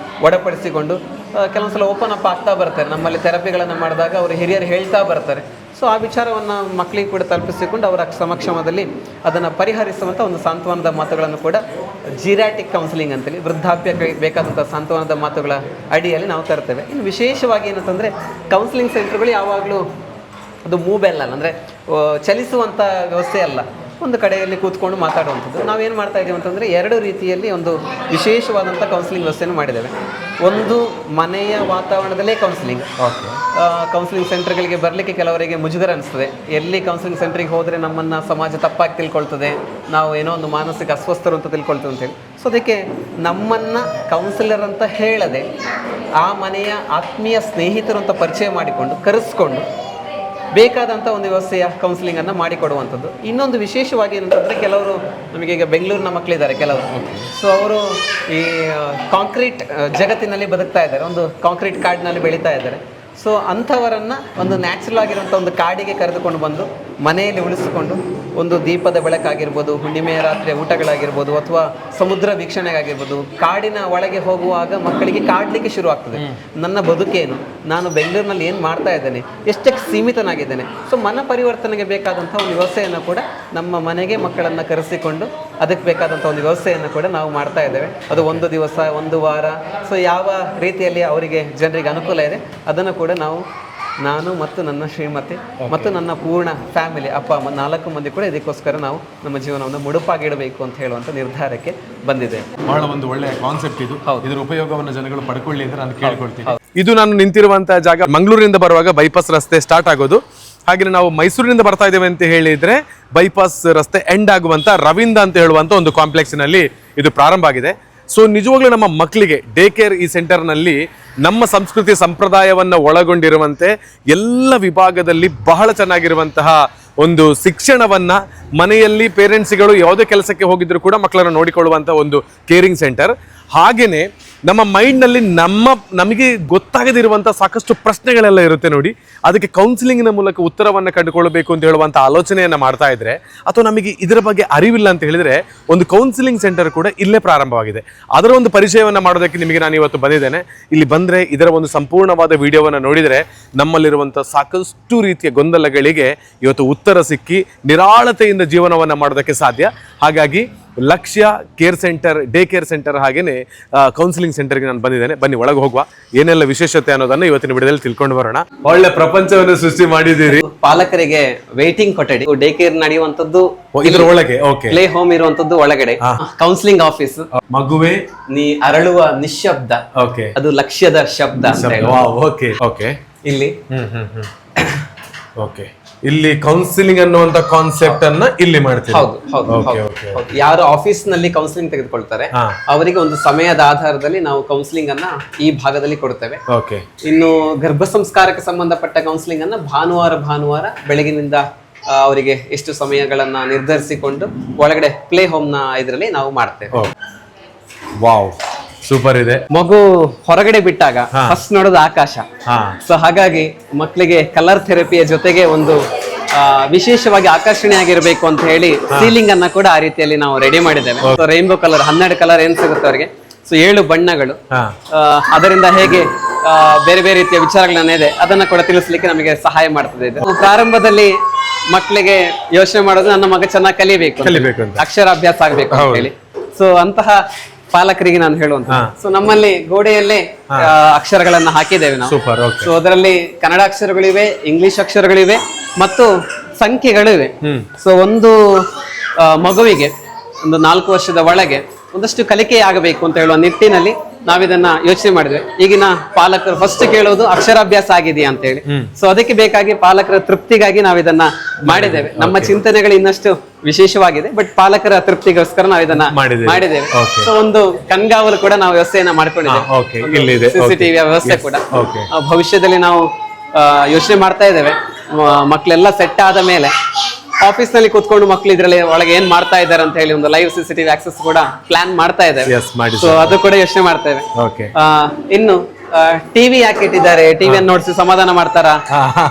ಒಡಪಡಿಸಿಕೊಂಡು ಕೆಲವೊಂದು ಸಲ ಓಪನ್ ಅಪ್ ಆಗ್ತಾ ಬರ್ತಾರೆ. ನಮ್ಮಲ್ಲಿ ಥೆರಪಿಗಳನ್ನು ಮಾಡಿದಾಗ ಅವರು ಹಿರಿಯರು ಹೇಳ್ತಾ ಬರ್ತಾರೆ. ಸೊ ಆ ವಿಚಾರವನ್ನು ಮಕ್ಕಳಿಗೆ ಕೂಡ ತಲುಪಿಸಿಕೊಂಡು ಅವರ ಸಮಕ್ಷಮದಲ್ಲಿ ಅದನ್ನು ಪರಿಹರಿಸುವಂಥ ಒಂದು ಸಾಂತ್ವನದ ಮಾತುಗಳನ್ನು ಕೂಡ ಜಿರಾಟಿಕ್ ಕೌನ್ಸಿಲಿಂಗ್ ಅಂತೇಳಿ ವೃದ್ಧಾಪ್ಯಕ್ಕೆ ಬೇಕಾದಂಥ ಸಾಂತ್ವನದ ಮಾತುಗಳ ಅಡಿಯಲ್ಲಿ ನಾವು ತರ್ತೇವೆ. ಇನ್ನು ವಿಶೇಷವಾಗಿ ಏನಂತಂದರೆ ಕೌನ್ಸಿಲಿಂಗ್ ಸೆಂಟರ್ಗಳು ಯಾವಾಗಲೂ ಅದು ಮೂವೆಲ್ ಅಲ್ಲ, ಅಂದರೆ ಚಲಿಸುವಂಥ ವ್ಯವಸ್ಥೆ ಅಲ್ಲ, ಒಂದು ಕಡೆಯಲ್ಲಿ ಕೂತ್ಕೊಂಡು ಮಾತಾಡುವಂಥದ್ದು. ನಾವೇನು ಮಾಡ್ತಾ ಇದ್ದೀವಿ ಅಂತಂದರೆ 2 ರೀತಿಯಲ್ಲಿ ಒಂದು ವಿಶೇಷವಾದಂಥ ಕೌನ್ಸಿಲಿಂಗ್ ವ್ಯವಸ್ಥೆಯನ್ನು ಮಾಡಿದ್ದೇವೆ. ಒಂದು ಮನೆಯ ವಾತಾವರಣದಲ್ಲೇ ಕೌನ್ಸಿಲಿಂಗ್. ಕೌನ್ಸಿಲಿಂಗ್ ಸೆಂಟರ್ಗಳಿಗೆ ಬರಲಿಕ್ಕೆ ಕೆಲವರಿಗೆ ಮುಜುಗರ ಅನಿಸ್ತದೆ. ಎಲ್ಲಿ ಕೌನ್ಸಿಲಿಂಗ್ ಸೆಂಟ್ರಿಗೆ ಹೋದರೆ ನಮ್ಮನ್ನು ಸಮಾಜ ತಪ್ಪಾಗಿ ತಿಳ್ಕೊಳ್ತದೆ, ನಾವು ಏನೋ ಒಂದು ಮಾನಸಿಕ ಅಸ್ವಸ್ಥರು ಅಂತ ತಿಳ್ಕೊಳ್ತೇವೆ ಅಂತೇಳಿ. ಸೊ ಅದಕ್ಕೆ ನಮ್ಮನ್ನು ಕೌನ್ಸಿಲರ್ ಅಂತ ಹೇಳದೆ ಆ ಮನೆಯ ಆತ್ಮೀಯ ಸ್ನೇಹಿತರು ಅಂತ ಪರಿಚಯ ಮಾಡಿಕೊಂಡು ಕರೆಸ್ಕೊಂಡು ಬೇಕಾದಂಥ ಒಂದು ವ್ಯವಸ್ಥೆಯ ಕೌನ್ಸಿಲಿಂಗನ್ನು ಮಾಡಿಕೊಡುವಂಥದ್ದು. ಇನ್ನೊಂದು ವಿಶೇಷವಾಗಿ ಏನಂತಂದರೆ ಕೆಲವರು ನಮಗೆ ಈಗ ಬೆಂಗಳೂರಿನ ಮಕ್ಕಳಿದ್ದಾರೆ ಕೆಲವರು. ಸೊ ಅವರು ಈ ಕಾಂಕ್ರೀಟ್ ಜಗತ್ತಿನಲ್ಲಿ ಬದುಕ್ತಾ ಇದ್ದಾರೆ, ಒಂದು ಕಾಂಕ್ರೀಟ್ ಕಾಡಿನಲ್ಲಿ ಬೆಳೀತಾ ಇದ್ದಾರೆ. ಸೊ ಅಂಥವರನ್ನು ಒಂದು ನ್ಯಾಚುರಲ್ ಆಗಿರುವಂಥ ಒಂದು ಕಾಡಿಗೆ ಕರೆದುಕೊಂಡು ಬಂದು ಮನೆಯಲ್ಲಿ ಉಳಿಸಿಕೊಂಡು ಒಂದು ದೀಪದ ಬೆಳಕಾಗಿರ್ಬೋದು, ಹುಣ್ಣಿಮೆಯ ರಾತ್ರಿಯ ಊಟಗಳಾಗಿರ್ಬೋದು, ಅಥವಾ ಸಮುದ್ರ ವೀಕ್ಷಣೆಗಾಗಿರ್ಬೋದು, ಕಾಡಿನ ಒಳಗೆ ಹೋಗುವಾಗ ಮಕ್ಕಳಿಗೆ ಕಾಡಲಿಕ್ಕೆ ಶುರು ಆಗ್ತದೆ. ನನ್ನ ಬದುಕೇನು, ನಾನು ಬೆಂಗಳೂರಿನಲ್ಲಿ ಏನು ಮಾಡ್ತಾ ಇದ್ದೇನೆ, ಎಷ್ಟಕ್ಕೆ ಸೀಮಿತನಾಗಿದ್ದೇನೆ. ಸೊ ಮನ ಪರಿವರ್ತನೆಗೆ ಬೇಕಾದಂಥ ಒಂದು ವ್ಯವಸ್ಥೆಯನ್ನು ಕೂಡ ನಮ್ಮ ಮನೆಗೆ ಮಕ್ಕಳನ್ನು ಕರೆಸಿಕೊಂಡು ಅದಕ್ಕೆ ಬೇಕಾದಂಥ ಒಂದು ವ್ಯವಸ್ಥೆಯನ್ನು ಕೂಡ ನಾವು ಮಾಡ್ತಾ ಇದ್ದೇವೆ. ಅದು 1 ದಿವಸ, 1 ವಾರ, ಸೊ ಯಾವ ರೀತಿಯಲ್ಲಿ ಅವರಿಗೆ ಜನರಿಗೆ ಅನುಕೂಲ ಇದೆ ಅದನ್ನು ಕೂಡ ನಾನು ಮತ್ತು ನನ್ನ ಶ್ರೀಮತಿ ಮತ್ತು ನನ್ನ ಪೂರ್ಣ ಫ್ಯಾಮಿಲಿ, ಅಪ್ಪ ಅಮ್ಮ 4 ಮಂದಿ ಕೂಡ ಇದಕ್ಕೋಸ್ಕರ ನಾವು ನಮ್ಮ ಜೀವನವನ್ನು ಮುಡುಪಾಗಿಡಬೇಕು ಅಂತ ಹೇಳುವಂಥ ನಿರ್ಧಾರಕ್ಕೆ ಬಂದಿದೆ. ಬಹಳ ಒಂದು ಒಳ್ಳೆಯ ಕಾನ್ಸೆಪ್ಟ್ ಇದು. ಇದರ ಉಪಯೋಗವನ್ನು ಜನಗಳು ಪಡ್ಕೊಳ್ಳಿ ಅಂತ ನಾನು ಕೇಳ್ಕೊಳ್ತೀನಿ. ಇದು ನಾನು ನಿಂತಿರುವಂತಹ ಜಾಗ ಮಂಗಳೂರಿನಿಂದ ಬರುವಾಗ ಬೈಪಾಸ್ ರಸ್ತೆ ಸ್ಟಾರ್ಟ್ ಆಗೋದು. ಹಾಗೆ ನಾವು ಮೈಸೂರಿನಿಂದ ಬರ್ತಾ ಇದ್ದೇವೆ ಅಂತ ಹೇಳಿದ್ರೆ ಬೈಪಾಸ್ ರಸ್ತೆ ಎಂಡ್ ಆಗುವಂತ ರವೀಂದ್ರ ಅಂತ ಹೇಳುವಂತ ಒಂದು ಕಾಂಪ್ಲೆಕ್ಸ್ನಲ್ಲಿ ಇದು ಪ್ರಾರಂಭ ಆಗಿದೆ. ಸೊ ನಿಜವಾಗ್ಲೂ ನಮ್ಮ ಮಕ್ಕಳಿಗೆ ಡೇ ಕೇರ್ ಈ ಸೆಂಟರ್ನಲ್ಲಿ ನಮ್ಮ ಸಂಸ್ಕೃತಿ ಸಂಪ್ರದಾಯವನ್ನು ಒಳಗೊಂಡಿರುವಂತೆ ಎಲ್ಲ ವಿಭಾಗದಲ್ಲಿ ಬಹಳ ಚೆನ್ನಾಗಿರುವಂತಹ ಒಂದು ಶಿಕ್ಷಣವನ್ನ ಮನೆಯಲ್ಲಿ ಪೇರೆಂಟ್ಸ್ಗಳು ಯಾವುದೇ ಕೆಲಸಕ್ಕೆ ಹೋಗಿದ್ರು ಕೂಡ ಮಕ್ಕಳನ್ನು ನೋಡಿಕೊಳ್ಳುವಂಥ ಒಂದು ಕೇರಿಂಗ್ ಸೆಂಟರ್. ಹಾಗೇನೆ ನಮ್ಮ ಮೈಂಡ್ನಲ್ಲಿ ನಮಗೆ ಗೊತ್ತಾಗದಿರುವಂಥ ಸಾಕಷ್ಟು ಪ್ರಶ್ನೆಗಳೆಲ್ಲ ಇರುತ್ತೆ ನೋಡಿ, ಅದಕ್ಕೆ ಕೌನ್ಸಿಲಿಂಗ್ನ ಮೂಲಕ ಉತ್ತರವನ್ನು ಕಂಡುಕೊಳ್ಳಬೇಕು ಅಂತ ಹೇಳುವಂಥ ಆಲೋಚನೆಯನ್ನು ಮಾಡ್ತಾ ಇದ್ರೆ, ಅಥವಾ ನಮಗೆ ಇದರ ಬಗ್ಗೆ ಅರಿವಿಲ್ಲ ಅಂತ ಹೇಳಿದರೆ ಒಂದು ಕೌನ್ಸಿಲಿಂಗ್ ಸೆಂಟರ್ ಕೂಡ ಇಲ್ಲೇ ಪ್ರಾರಂಭವಾಗಿದೆ. ಅದರ ಒಂದು ಪರಿಚಯವನ್ನು ಮಾಡೋದಕ್ಕೆ ನಿಮಗೆ ನಾನು ಇವತ್ತು ಬಂದಿದ್ದೇನೆ. ಇಲ್ಲಿ ಬಂದರೆ ಇದರ ಒಂದು ಸಂಪೂರ್ಣವಾದ ವಿಡಿಯೋವನ್ನು ನೋಡಿದರೆ ನಮ್ಮಲ್ಲಿರುವಂಥ ಸಾಕಷ್ಟು ರೀತಿಯ ಗೊಂದಲಗಳಿಗೆ ಇವತ್ತು ಉತ್ತರ ಸಿಕ್ಕಿ ನಿರಾಳತೆಯಿಂದ ಜೀವನವನ್ನು ಮಾಡೋದಕ್ಕೆ ಸಾಧ್ಯ. ಹಾಗಾಗಿ ಲಕ್ಷ್ಯ care centre, day care centre, ಹಾಗೇನೆ ಕೌನ್ಸಿಲಿಂಗ್ ಸೆಂಟರ್ಗೆ ನಾನು ಬಂದಿದ್ದೇನೆ. ಬನ್ನಿ ಒಳಗೆ ಹೋಗುವ, ಏನೆಲ್ಲ ವಿಶೇಷತೆ ಅನ್ನೋದನ್ನ ಇವತ್ತಿನ ವಿಡಿಯೋದಲ್ಲಿ ತಿಳ್ಕೊಂಡು ಬರೋಣ. ಒಳ್ಳೆ ಪ್ರಪಂಚವನ್ನು ಸೃಷ್ಟಿ ಮಾಡಿದ್ದೀರಿ. ಪಾಲಕರಿಗೆ ವೇಟಿಂಗ್ ಕೊಠಡಿ, ಡೇ ಕೇರ್ ನಡೆಯುವಂತದ್ದು ಇದ್ರ ಒಳಗೆ, ಪ್ಲೇ ಹೋಮ್ ಇರುವಂತದ್ದು ಒಳಗಡೆ, ಕೌನ್ಸಿಲಿಂಗ್ ಆಫೀಸ್, ಮಗುವೆ ನೀ ಅರಳುವ ನಿಶ್ಶಬ್ದ, ಅದು ಲಕ್ಷ್ಯದ ಶಬ್ದ ಇಲ್ಲಿ. ಇಲ್ಲಿ ಕೌನ್ಸಿಲಿಂಗ್ ಅನ್ನುವಂತ ಕಾನ್ಸೆಪ್ಟ್ ಅನ್ನ ಇಲ್ಲಿ ಮಾಡ್ತೀವಿ. ಯಾರು ಆಫೀಸ್ ನಲ್ಲಿ ಕೌನ್ಸಿಲಿಂಗ್ ತೆಗೆದುಕೊಳ್ತಾರೆ ಅವರಿಗೆ ಒಂದು ಸಮಯದ ಆಧಾರದಲ್ಲಿ ನಾವು ಕೌನ್ಸಿಲಿಂಗ್ ಅನ್ನ ಈ ಭಾಗದಲ್ಲಿ ಕೊಡ್ತೇವೆ. ಇನ್ನು ಗರ್ಭ ಸಂಸ್ಕಾರಕ್ಕೆ ಸಂಬಂಧಪಟ್ಟ ಕೌನ್ಸಿಲಿಂಗ್ ಅನ್ನ ಭಾನುವಾರ ಬೆಳಗಿನಿಂದ ಅವರಿಗೆ ಎಷ್ಟು ಸಮಯಗಳನ್ನ ನಿರ್ಧರಿಸಿಕೊಂಡು ಒಳಗಡೆ ಪ್ಲೇ ಹೋಮ್ ನ ಇದರಲ್ಲಿ ನಾವು ಮಾಡ್ತೇವೆ. ವಾವ್, ಸೂಪರ್ ಇದೆ. ಮಗು ಹೊರಗಡೆ ಬಿಟ್ಟಾಗ ಫಸ್ಟ್ ನೋಡೋದು ಆಕಾಶ. ಸೊ ಹಾಗಾಗಿ ಮಕ್ಕಳಿಗೆ ಕಲರ್ ಥೆರಪಿಯ ಜೊತೆಗೆ ಒಂದು ವಿಶೇಷವಾಗಿ ಆಕರ್ಷಣೆಯಾಗಿರ್ಬೇಕು ಅಂತ ಹೇಳಿ ಸೀಲಿಂಗ್ ಅನ್ನ ಕೂಡ ಆ ರೀತಿಯಲ್ಲಿ ನಾವು ರೆಡಿ ಮಾಡಿದ್ದೇವೆ. ಸೊ ರೈನ್ಬೋ ಕಲರ್ 12 ಕಲರ್ ಏನ್ ಸಿಗುತ್ತೆ ಅವರಿಗೆ. ಸೊ 7 ಬಣ್ಣಗಳು, ಹಾ. ಅದರಿಂದ ಹೇಗೆ ಬೇರೆ ಬೇರೆ ರೀತಿಯ ವಿಚಾರಗಳನ್ನ ಇದೆ ಅದನ್ನ ಕೂಡ ತಿಳಿಸ್ಲಿಕ್ಕೆ ನಮಗೆ ಸಹಾಯ ಮಾಡ್ತದೆ ಇದು. ಪ್ರಾರಂಭದಲ್ಲಿ ಮಕ್ಕಳಿಗೆ ಯೋಚನೆ ಮಾಡೋದು ನನ್ನ ಮಗ ಚೆನ್ನಾಗಿ ಕಲಿಬೇಕು ಅಂತ. ಅಕ್ಷರಾಭ್ಯಾಸ ಆಗ್ಬೇಕು ಅಂತ ಹೇಳಿ. ಸೊ ಅಂತಹ ಪಾಲಕರಿಗೆ ನಾನು ಹೇಳುವಂತ, ಸೊ ನಮ್ಮಲ್ಲಿ ಗೋಡೆಯಲ್ಲೇ ಅಕ್ಷರಗಳನ್ನ ಹಾಕಿದ್ದೇವೆ ನಾವು. ಸೂಪರ್. ಸೊ ಅದರಲ್ಲಿ ಕನ್ನಡ ಅಕ್ಷರಗಳಿವೆ, ಇಂಗ್ಲಿಷ್ ಅಕ್ಷರಗಳಿವೆ ಮತ್ತು ಸಂಖ್ಯೆಗಳು ಇವೆ. ಸೊ ಒಂದು ಮಗುವಿಗೆ ಒಂದು 4 ವರ್ಷದ ಒಳಗೆ ಒಂದಷ್ಟು ಕಲಿಕೆ ಆಗಬೇಕು ಅಂತ ಹೇಳುವ ನಿಟ್ಟಿನಲ್ಲಿ ನಾವಿದನ್ನ ಯೋಚನೆ ಮಾಡಿದ್ವಿ. ಈಗಿನ ಪಾಲಕರು ಫಸ್ಟ್ ಕೇಳೋದು ಅಕ್ಷರಾಭ್ಯಾಸ ಆಗಿದೆಯಾ ಅಂತ ಹೇಳಿ. ಸೊ ಅದಕ್ಕೆ ಬೇಕಾಗಿ ಪಾಲಕರ ತೃಪ್ತಿಗಾಗಿ ನಾವಿದನ್ನ ಮಾಡಿದ್ದೇವೆ. ನಮ್ಮ ಚಿಂತನೆಗಳು ಇನ್ನಷ್ಟು ವಿಶೇಷವಾಗಿದೆ, ಬಟ್ ಪಾಲಕರ ತೃಪ್ತಿಗೋಸ್ಕರ ನಾವಿದನ್ನ ಮಾಡಿದ್ದೇವೆ. ಸೊ ಒಂದು ಕಣ್ಗಾವಲು ಕೂಡ ನಾವು ವ್ಯವಸ್ಥೆಯನ್ನ ಮಾಡ್ಕೊಂಡಿದ್ದೇವೆ, CCTV ವ್ಯವಸ್ಥೆ ಕೂಡ. ಭವಿಷ್ಯದಲ್ಲಿ ನಾವು ಯೋಚನೆ ಮಾಡ್ತಾ ಇದ್ದೇವೆ, ಮಕ್ಕಳೆಲ್ಲ ಸೆಟ್ ಆದ ಮೇಲೆ ಆಫೀಸ್ ನಲ್ಲಿ ಕೂತ್ಕೊಂಡು ಮಕ್ಕಳು ಇದ್ರಲ್ಲಿ ಒಳಗೆ ಏನ್ ಮಾಡ್ತಾ ಇದ್ದಾರೆ ಅಂತ ಹೇಳಿ ಒಂದು ಲೈವ್ CCTV ಆಕ್ಸೆಸ್ ಕೂಡ ಪ್ಲಾನ್ ಮಾಡ್ತಾ ಇದ್ದೇವೆ. ಸೊ ಅದು ಕೂಡ ಯೋಚನೆ ಮಾಡ್ತೇವೆ. ಇನ್ನು ಟಿವಿ ಯಾಕೆ ಇಟ್ಟಿದ್ದಾರೆ, ಟಿವಿಯನ್ನು ನೋಡಿಸಿ ಸಮಾಧಾನ ಮಾಡ್ತಾರ?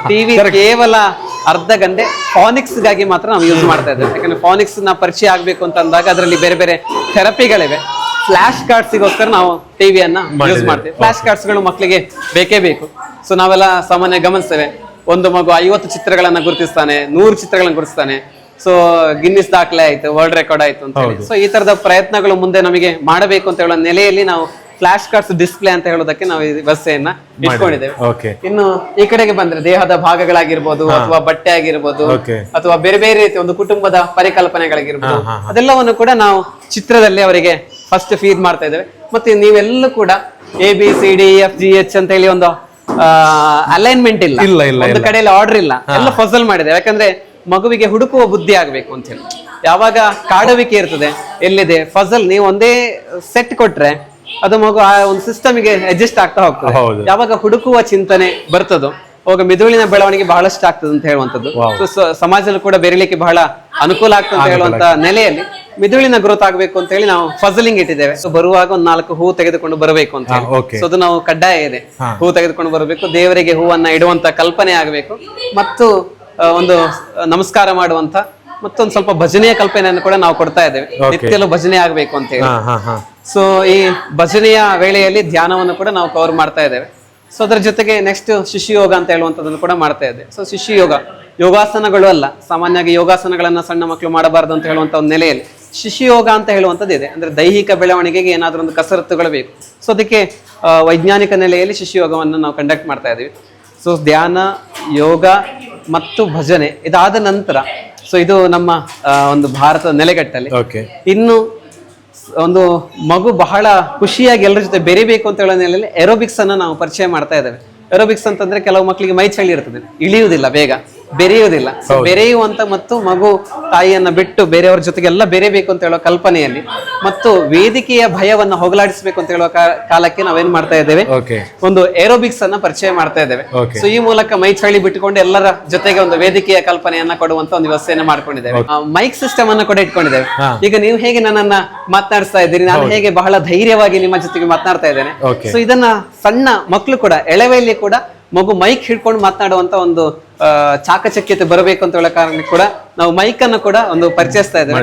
ಟಿವಿ ಕೇವಲ ಅರ್ಧ ಗಂಟೆ ಫಾನಿಕ್ಸ್ ಗಾಗಿ ಮಾತ್ರ ನಾವು ಯೂಸ್ ಮಾಡ್ತಾ ಇದ್ದೇವೆ. ಯಾಕಂದ್ರೆ ಫಾನಿಕ್ಸ್ ನ ಪರಿಚಯ ಆಗ್ಬೇಕು ಅಂತ ಅಂದಾಗ ಅದರಲ್ಲಿ ಬೇರೆ ಬೇರೆ ಥೆರಪಿಗಳಿವೆ. ಫ್ಲಾಶ್ ಕಾರ್ಡ್ಸ್ಗೋಸ್ಕರ ನಾವು ಟಿವಿಯನ್ನ ಯೂಸ್ ಮಾಡ್ತೇವೆ. ಫ್ಲಾಶ್ ಕಾರ್ಡ್ಸ್ಗಳು ಮಕ್ಕಳಿಗೆ ಬೇಕೇ ಬೇಕು. ಸೊ ನಾವೆಲ್ಲ ಸಾಮಾನ್ಯ ಗಮನಿಸ್ತೇವೆ, ಒಂದು ಮಗು 50 ಚಿತ್ರಗಳನ್ನ ಗುರುತಿಸ್ತಾನೆ, 100 ಚಿತ್ರಗಳನ್ನ ಗುರುತಿಸ್ತಾನೆ. ಸೊ ಗಿನ್ನಿಸ್ ದಾಖಲೆ ಆಯ್ತು, ವರ್ಲ್ಡ್ ರೆಕಾರ್ಡ್ ಆಯ್ತು ಅಂತ ಹೇಳಿ. ಸೊ ಈ ತರದ ಪ್ರಯತ್ನಗಳು ಮುಂದೆ ನಮಗೆ ಮಾಡಬೇಕು ಅಂತ ಹೇಳೋ ನೆಲೆಯಲ್ಲಿ ನಾವು ಫ್ಲಾಶ್ ಕಾರ್ಡ್ಸ್ ಡಿಸ್ಪ್ಲೇ ಅಂತ ಹೇಳೋದಕ್ಕೆ ನಾವು ಈ ವ್ಯವಸ್ಥೆಯನ್ನ ಇಟ್ಕೊಂಡಿದ್ದೇವೆ. ಇನ್ನು ಈ ಕಡೆಗೆ ಬಂದ್ರೆ ದೇಹದ ಭಾಗಗಳಾಗಿರ್ಬೋದು, ಅಥವಾ ಬಟ್ಟೆ ಆಗಿರ್ಬೋದು, ಅಥವಾ ಬೇರೆ ಬೇರೆ ರೀತಿಯ ಒಂದು ಕುಟುಂಬದ ಪರಿಕಲ್ಪನೆಗಳಾಗಿರ್ಬೋದು, ಅದೆಲ್ಲವನ್ನು ಕೂಡ ನಾವು ಚಿತ್ರದಲ್ಲಿ ಅವರಿಗೆ ಫಸ್ಟ್ ಫೀಡ್ ಮಾಡ್ತಾ ಇದ್ದೇವೆ. ಮತ್ತೆ ನೀವೆಲ್ಲೂ ಕೂಡ ABCDEFGH ಅಂತ ಹೇಳಿ ಒಂದು ಅಲೈನ್ಮೆಂಟ್ ಇಲ್ಲ, ಒಂದು ಕಡೆಯಲ್ಲಿ ಆರ್ಡರ್ ಇಲ್ಲ, ಎಲ್ಲ ಫಸಲ್ ಮಾಡಿದೆ. ಯಾಕಂದ್ರೆ ಮಗುವಿಗೆ ಹುಡುಕುವ ಬುದ್ಧಿ ಆಗ್ಬೇಕು ಅಂತ ಹೇಳಿ. ಯಾವಾಗ ಕಾಡುವಿಕೆ ಇರ್ತದೆ, ಎಲ್ಲಿದೆ ಫಸಲ್, ನೀವು ಒಂದೇ ಸೆಟ್ ಕೊಟ್ರೆ ಅದು ಮಗು ಆ ಒಂದು ಸಿಸ್ಟಮ್ಗೆ ಅಡ್ಜಸ್ಟ್ ಆಗ್ತಾ ಹೋಗ್ತದೆ. ಯಾವಾಗ ಹುಡುಕುವ ಚಿಂತನೆ ಬರ್ತದೋ ಅವಾಗ ಮೆದುಳಿನ ಬೆಳವಣಿಗೆ ಬಹಳಷ್ಟು ಆಗ್ತದೆ ಅಂತ ಹೇಳುವಂಥದ್ದು. ಸಮಾಜದಲ್ಲಿ ಕೂಡ ಬೆರೀಲಿಕ್ಕೆ ಬಹಳ ಅನುಕೂಲ ಆಗ್ತದೆ ಅಂತ ಹೇಳುವಂತ ನೆಲೆಯಲ್ಲಿ ಮಿದುಳಿನ ಗ್ರೋತ್ ಆಗ್ಬೇಕು ಅಂತ ಹೇಳಿ ನಾವು ಫಸಲಿಂಗ್ ಇಟ್ಟಿದ್ದೇವೆ. ಸೊ ಬರುವಾಗ ಒಂದು 4 ಹೂ ತೆಗೆದುಕೊಂಡು ಬರಬೇಕು ಅಂತ ಹೇಳಿ. ಸೊ ಅದು ನಾವು ಕಡ್ಡಾಯ ಇದೆ, ಹೂ ತೆಗೆದುಕೊಂಡು ಬರಬೇಕು, ದೇವರಿಗೆ ಹೂವನ್ನ ಇಡುವಂತ ಕಲ್ಪನೆ ಆಗಬೇಕು, ಮತ್ತು ಒಂದು ನಮಸ್ಕಾರ ಮಾಡುವಂತ ಮತ್ತೊಂದು ಸ್ವಲ್ಪ ಭಜನೆಯ ಕಲ್ಪನೆಯನ್ನು ಕೂಡ ನಾವು ಕೊಡ್ತಾ ಇದ್ದೇವೆ. ನಿತ್ಯಲು ಭಜನೆ ಆಗ್ಬೇಕು ಅಂತ ಹೇಳಿ. ಸೊ ಈ ಭಜನೆಯ ವೇಳೆಯಲ್ಲಿ ಧ್ಯಾನವನ್ನು ಕೂಡ ನಾವು ಕವರ್ ಮಾಡ್ತಾ ಇದ್ದೇವೆ. ಸೊ ಅದರ ಜೊತೆಗೆ ನೆಕ್ಸ್ಟ್ ಶಿಶು ಯೋಗ ಅಂತ ಹೇಳುವಂಥದ್ದನ್ನು ಕೂಡ ಮಾಡ್ತಾ ಇದ್ದೇವೆ. ಸೊ ಶಿಶು ಯೋಗ ಯೋಗಾಸನಗಳು ಅಲ್ಲ, ಸಾಮಾನ್ಯವಾಗಿ ಯೋಗಾಸನಗಳನ್ನ ಸಣ್ಣ ಮಕ್ಕಳು ಮಾಡಬಾರದು ಅಂತ ಹೇಳುವಂತ ಒಂದು ನೆಲೆಯಲ್ಲಿ ಶಿಶು ಯೋಗ ಅಂತ ಹೇಳುವಂಥದ್ದು ಇದೆ. ಅಂದ್ರೆ ದೈಹಿಕ ಬೆಳವಣಿಗೆಗೆ ಏನಾದ್ರೂ ಒಂದು ಕಸರತ್ತುಗಳು ಬೇಕು. ಸೊ ಅದಕ್ಕೆ ವೈಜ್ಞಾನಿಕ ನೆಲೆಯಲ್ಲಿ ಶಿಶು ಯೋಗವನ್ನು ನಾವು ಕಂಡಕ್ಟ್ ಮಾಡ್ತಾ ಇದ್ದೀವಿ. ಸೊ ಧ್ಯಾನ, ಯೋಗ ಮತ್ತು ಭಜನೆ ಇದಾದ ನಂತರ, ಸೊ ಇದು ನಮ್ಮ ಒಂದು ಭಾರತದ ನೆಲೆಗಟ್ಟಲ್ಲಿ. ಇನ್ನು ಒಂದು ಮಗು ಬಹಳ ಖುಷಿಯಾಗಿ ಎಲ್ಲರ ಜೊತೆ ಬೆರಿಬೇಕು ಅಂತ ಹೇಳೋ ನೆಲೆಯಲ್ಲಿ ಏರೋಬಿಕ್ಸ್ ಅನ್ನ ನಾವು ಪರಿಚಯ ಮಾಡ್ತಾ ಇದ್ದೇವೆ. ಏರೋಬಿಕ್ಸ್ ಅಂತಂದ್ರೆ ಕೆಲವು ಮಕ್ಕಳಿಗೆ ಮೈ ಚಳಿ ಇರ್ತದೆ, ಇಳಿಯುವುದಿಲ್ಲ, ಬೇಗ ಬೆರೆಯುವುದಿಲ್ಲ. ಬೆರೆಯುವಂತ ಮತ್ತು ಮಗು ತಾಯಿಯನ್ನ ಬಿಟ್ಟು ಬೇರೆಯವರ ಜೊತೆಗೆಲ್ಲ ಬೆರೆಬೇಕು ಅಂತ ಹೇಳೋ ಕಲ್ಪನೆಯಲ್ಲಿ ಮತ್ತು ವೇದಿಕೆಯ ಭಯವನ್ನ ಹೋಗಲಾಡಿಸಬೇಕು ಅಂತ ಹೇಳುವ ಕಾಲಕ್ಕೆ ನಾವೇನ್ ಮಾಡ್ತಾ ಇದ್ದೇವೆ, ಒಂದು ಏರೋಬಿಕ್ಸ್ ಅನ್ನ ಪರಿಚಯ ಮಾಡ್ತಾ ಇದ್ದೇವೆ. ಸೊ ಈ ಮೂಲಕ ಮೈ ಚಳಿ ಬಿಟ್ಟುಕೊಂಡು ಎಲ್ಲರ ಜೊತೆಗೆ ಒಂದು ವೇದಿಕೆಯ ಕಲ್ಪನೆಯನ್ನ ಕೊಡುವಂತ ಒಂದು ವ್ಯವಸ್ಥೆಯನ್ನ ಮಾಡ್ಕೊಂಡಿದ್ದೇವೆ. ಮೈಕ್ ಸಿಸ್ಟಮ್ ಅನ್ನ ಕೂಡ ಇಟ್ಕೊಂಡಿದ್ದೇವೆ. ಈಗ ನೀವು ಹೇಗೆ ನನ್ನನ್ನ ಮಾತನಾಡಿಸ್ತಾ ಇದ್ದೀರಿ, ನಾನು ಹೇಗೆ ಬಹಳ ಧೈರ್ಯವಾಗಿ ನಿಮ್ಮ ಜೊತೆಗೆ ಮಾತನಾಡ್ತಾ ಇದ್ದೇನೆ. ಸೊ ಇದನ್ನ ಸಣ್ಣ ಮಕ್ಕಳು ಕೂಡ, ಎಳೆವೆಯಲ್ಲಿ ಕೂಡ ಮಗು ಮೈಕ್ ಹಿಡ್ಕೊಂಡು ಮಾತನಾಡುವಂತ ಒಂದು ಚಾಕಚಕ್ಯತೆ ಬರಬೇಕು ಅಂತ ಹೇಳೋ ಕಾರಣಕ್ಕೆ ಕೂಡ ನಾವು ಮೈಕ್ ಅನ್ನು ಕೂಡ ಒಂದು ಪರಿಚಯಿಸ್ತಾ ಇದ್ದೇವೆ.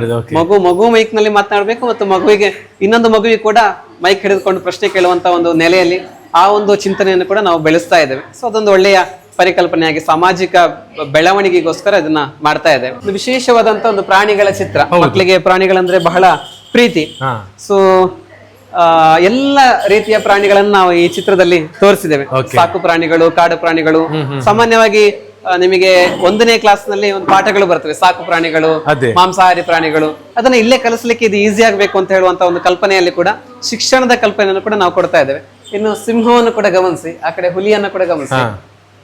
ಮಗು ಮೈಕ್ ನಲ್ಲಿ ಮಾತನಾಡಬೇಕು ಮತ್ತು ಮಗುವಿಗೆ ಇನ್ನೊಂದು ಮಗುವಿಗೆ ಕೂಡ ಮೈಕ್ ಹಿಡಿದುಕೊಂಡು ಪ್ರಶ್ನೆ ಕೇಳುವಂತ ಒಂದು ನೆಲೆಯಲ್ಲಿ ಆ ಒಂದು ಚಿಂತನೆಯನ್ನು ಕೂಡ ನಾವು ಬೆಳೆಸ್ತಾ ಇದ್ದೇವೆ. ಸೊ ಅದೊಂದು ಒಳ್ಳೆಯ ಪರಿಕಲ್ಪನೆಯಾಗಿ ಸಾಮಾಜಿಕ ಬೆಳವಣಿಗೆಗೋಸ್ಕರ ಇದನ್ನ ಮಾಡ್ತಾ ಇದ್ದೇವೆ. ಒಂದು ವಿಶೇಷವಾದಂತ ಒಂದು ಪ್ರಾಣಿಗಳ ಚಿತ್ರ, ಮಕ್ಕಳಿಗೆ ಪ್ರಾಣಿಗಳಂದ್ರೆ ಬಹಳ ಪ್ರೀತಿ. ಸೊ ಎಲ್ಲ ರೀತಿಯ ಪ್ರಾಣಿಗಳನ್ನ ನಾವು ಈ ಚಿತ್ರದಲ್ಲಿ ತೋರಿಸಿದ್ದೇವೆ. ಸಾಕು ಪ್ರಾಣಿಗಳು, ಕಾಡು ಪ್ರಾಣಿಗಳು. ಸಾಮಾನ್ಯವಾಗಿ ನಿಮಗೆ 1ನೇ ಕ್ಲಾಸ್ ನಲ್ಲಿ ಒಂದು ಪಾಠಗಳು ಬರ್ತವೆ, ಸಾಕು ಪ್ರಾಣಿಗಳು, ಮಾಂಸಾಹಾರಿ ಪ್ರಾಣಿಗಳು. ಅದನ್ನ ಇಲ್ಲೇ ಕಲಿಸ್ಲಿಕ್ಕೆ ಇದು ಈಸಿ ಆಗ್ಬೇಕು ಅಂತ ಹೇಳುವಂತ ಒಂದು ಕಲ್ಪನೆಯಲ್ಲಿ ಕೂಡ ಶಿಕ್ಷಣದ ಕಲ್ಪನೆಯನ್ನು ಕೂಡ ನಾವು ಕೊಡ್ತಾ ಇದ್ದೇವೆ. ಇನ್ನು ಸಿಂಹವನ್ನು ಕೂಡ ಗಮನಿಸಿ, ಆ ಕಡೆ ಹುಲಿಯನ್ನು ಕೂಡ ಗಮನಿಸಿ.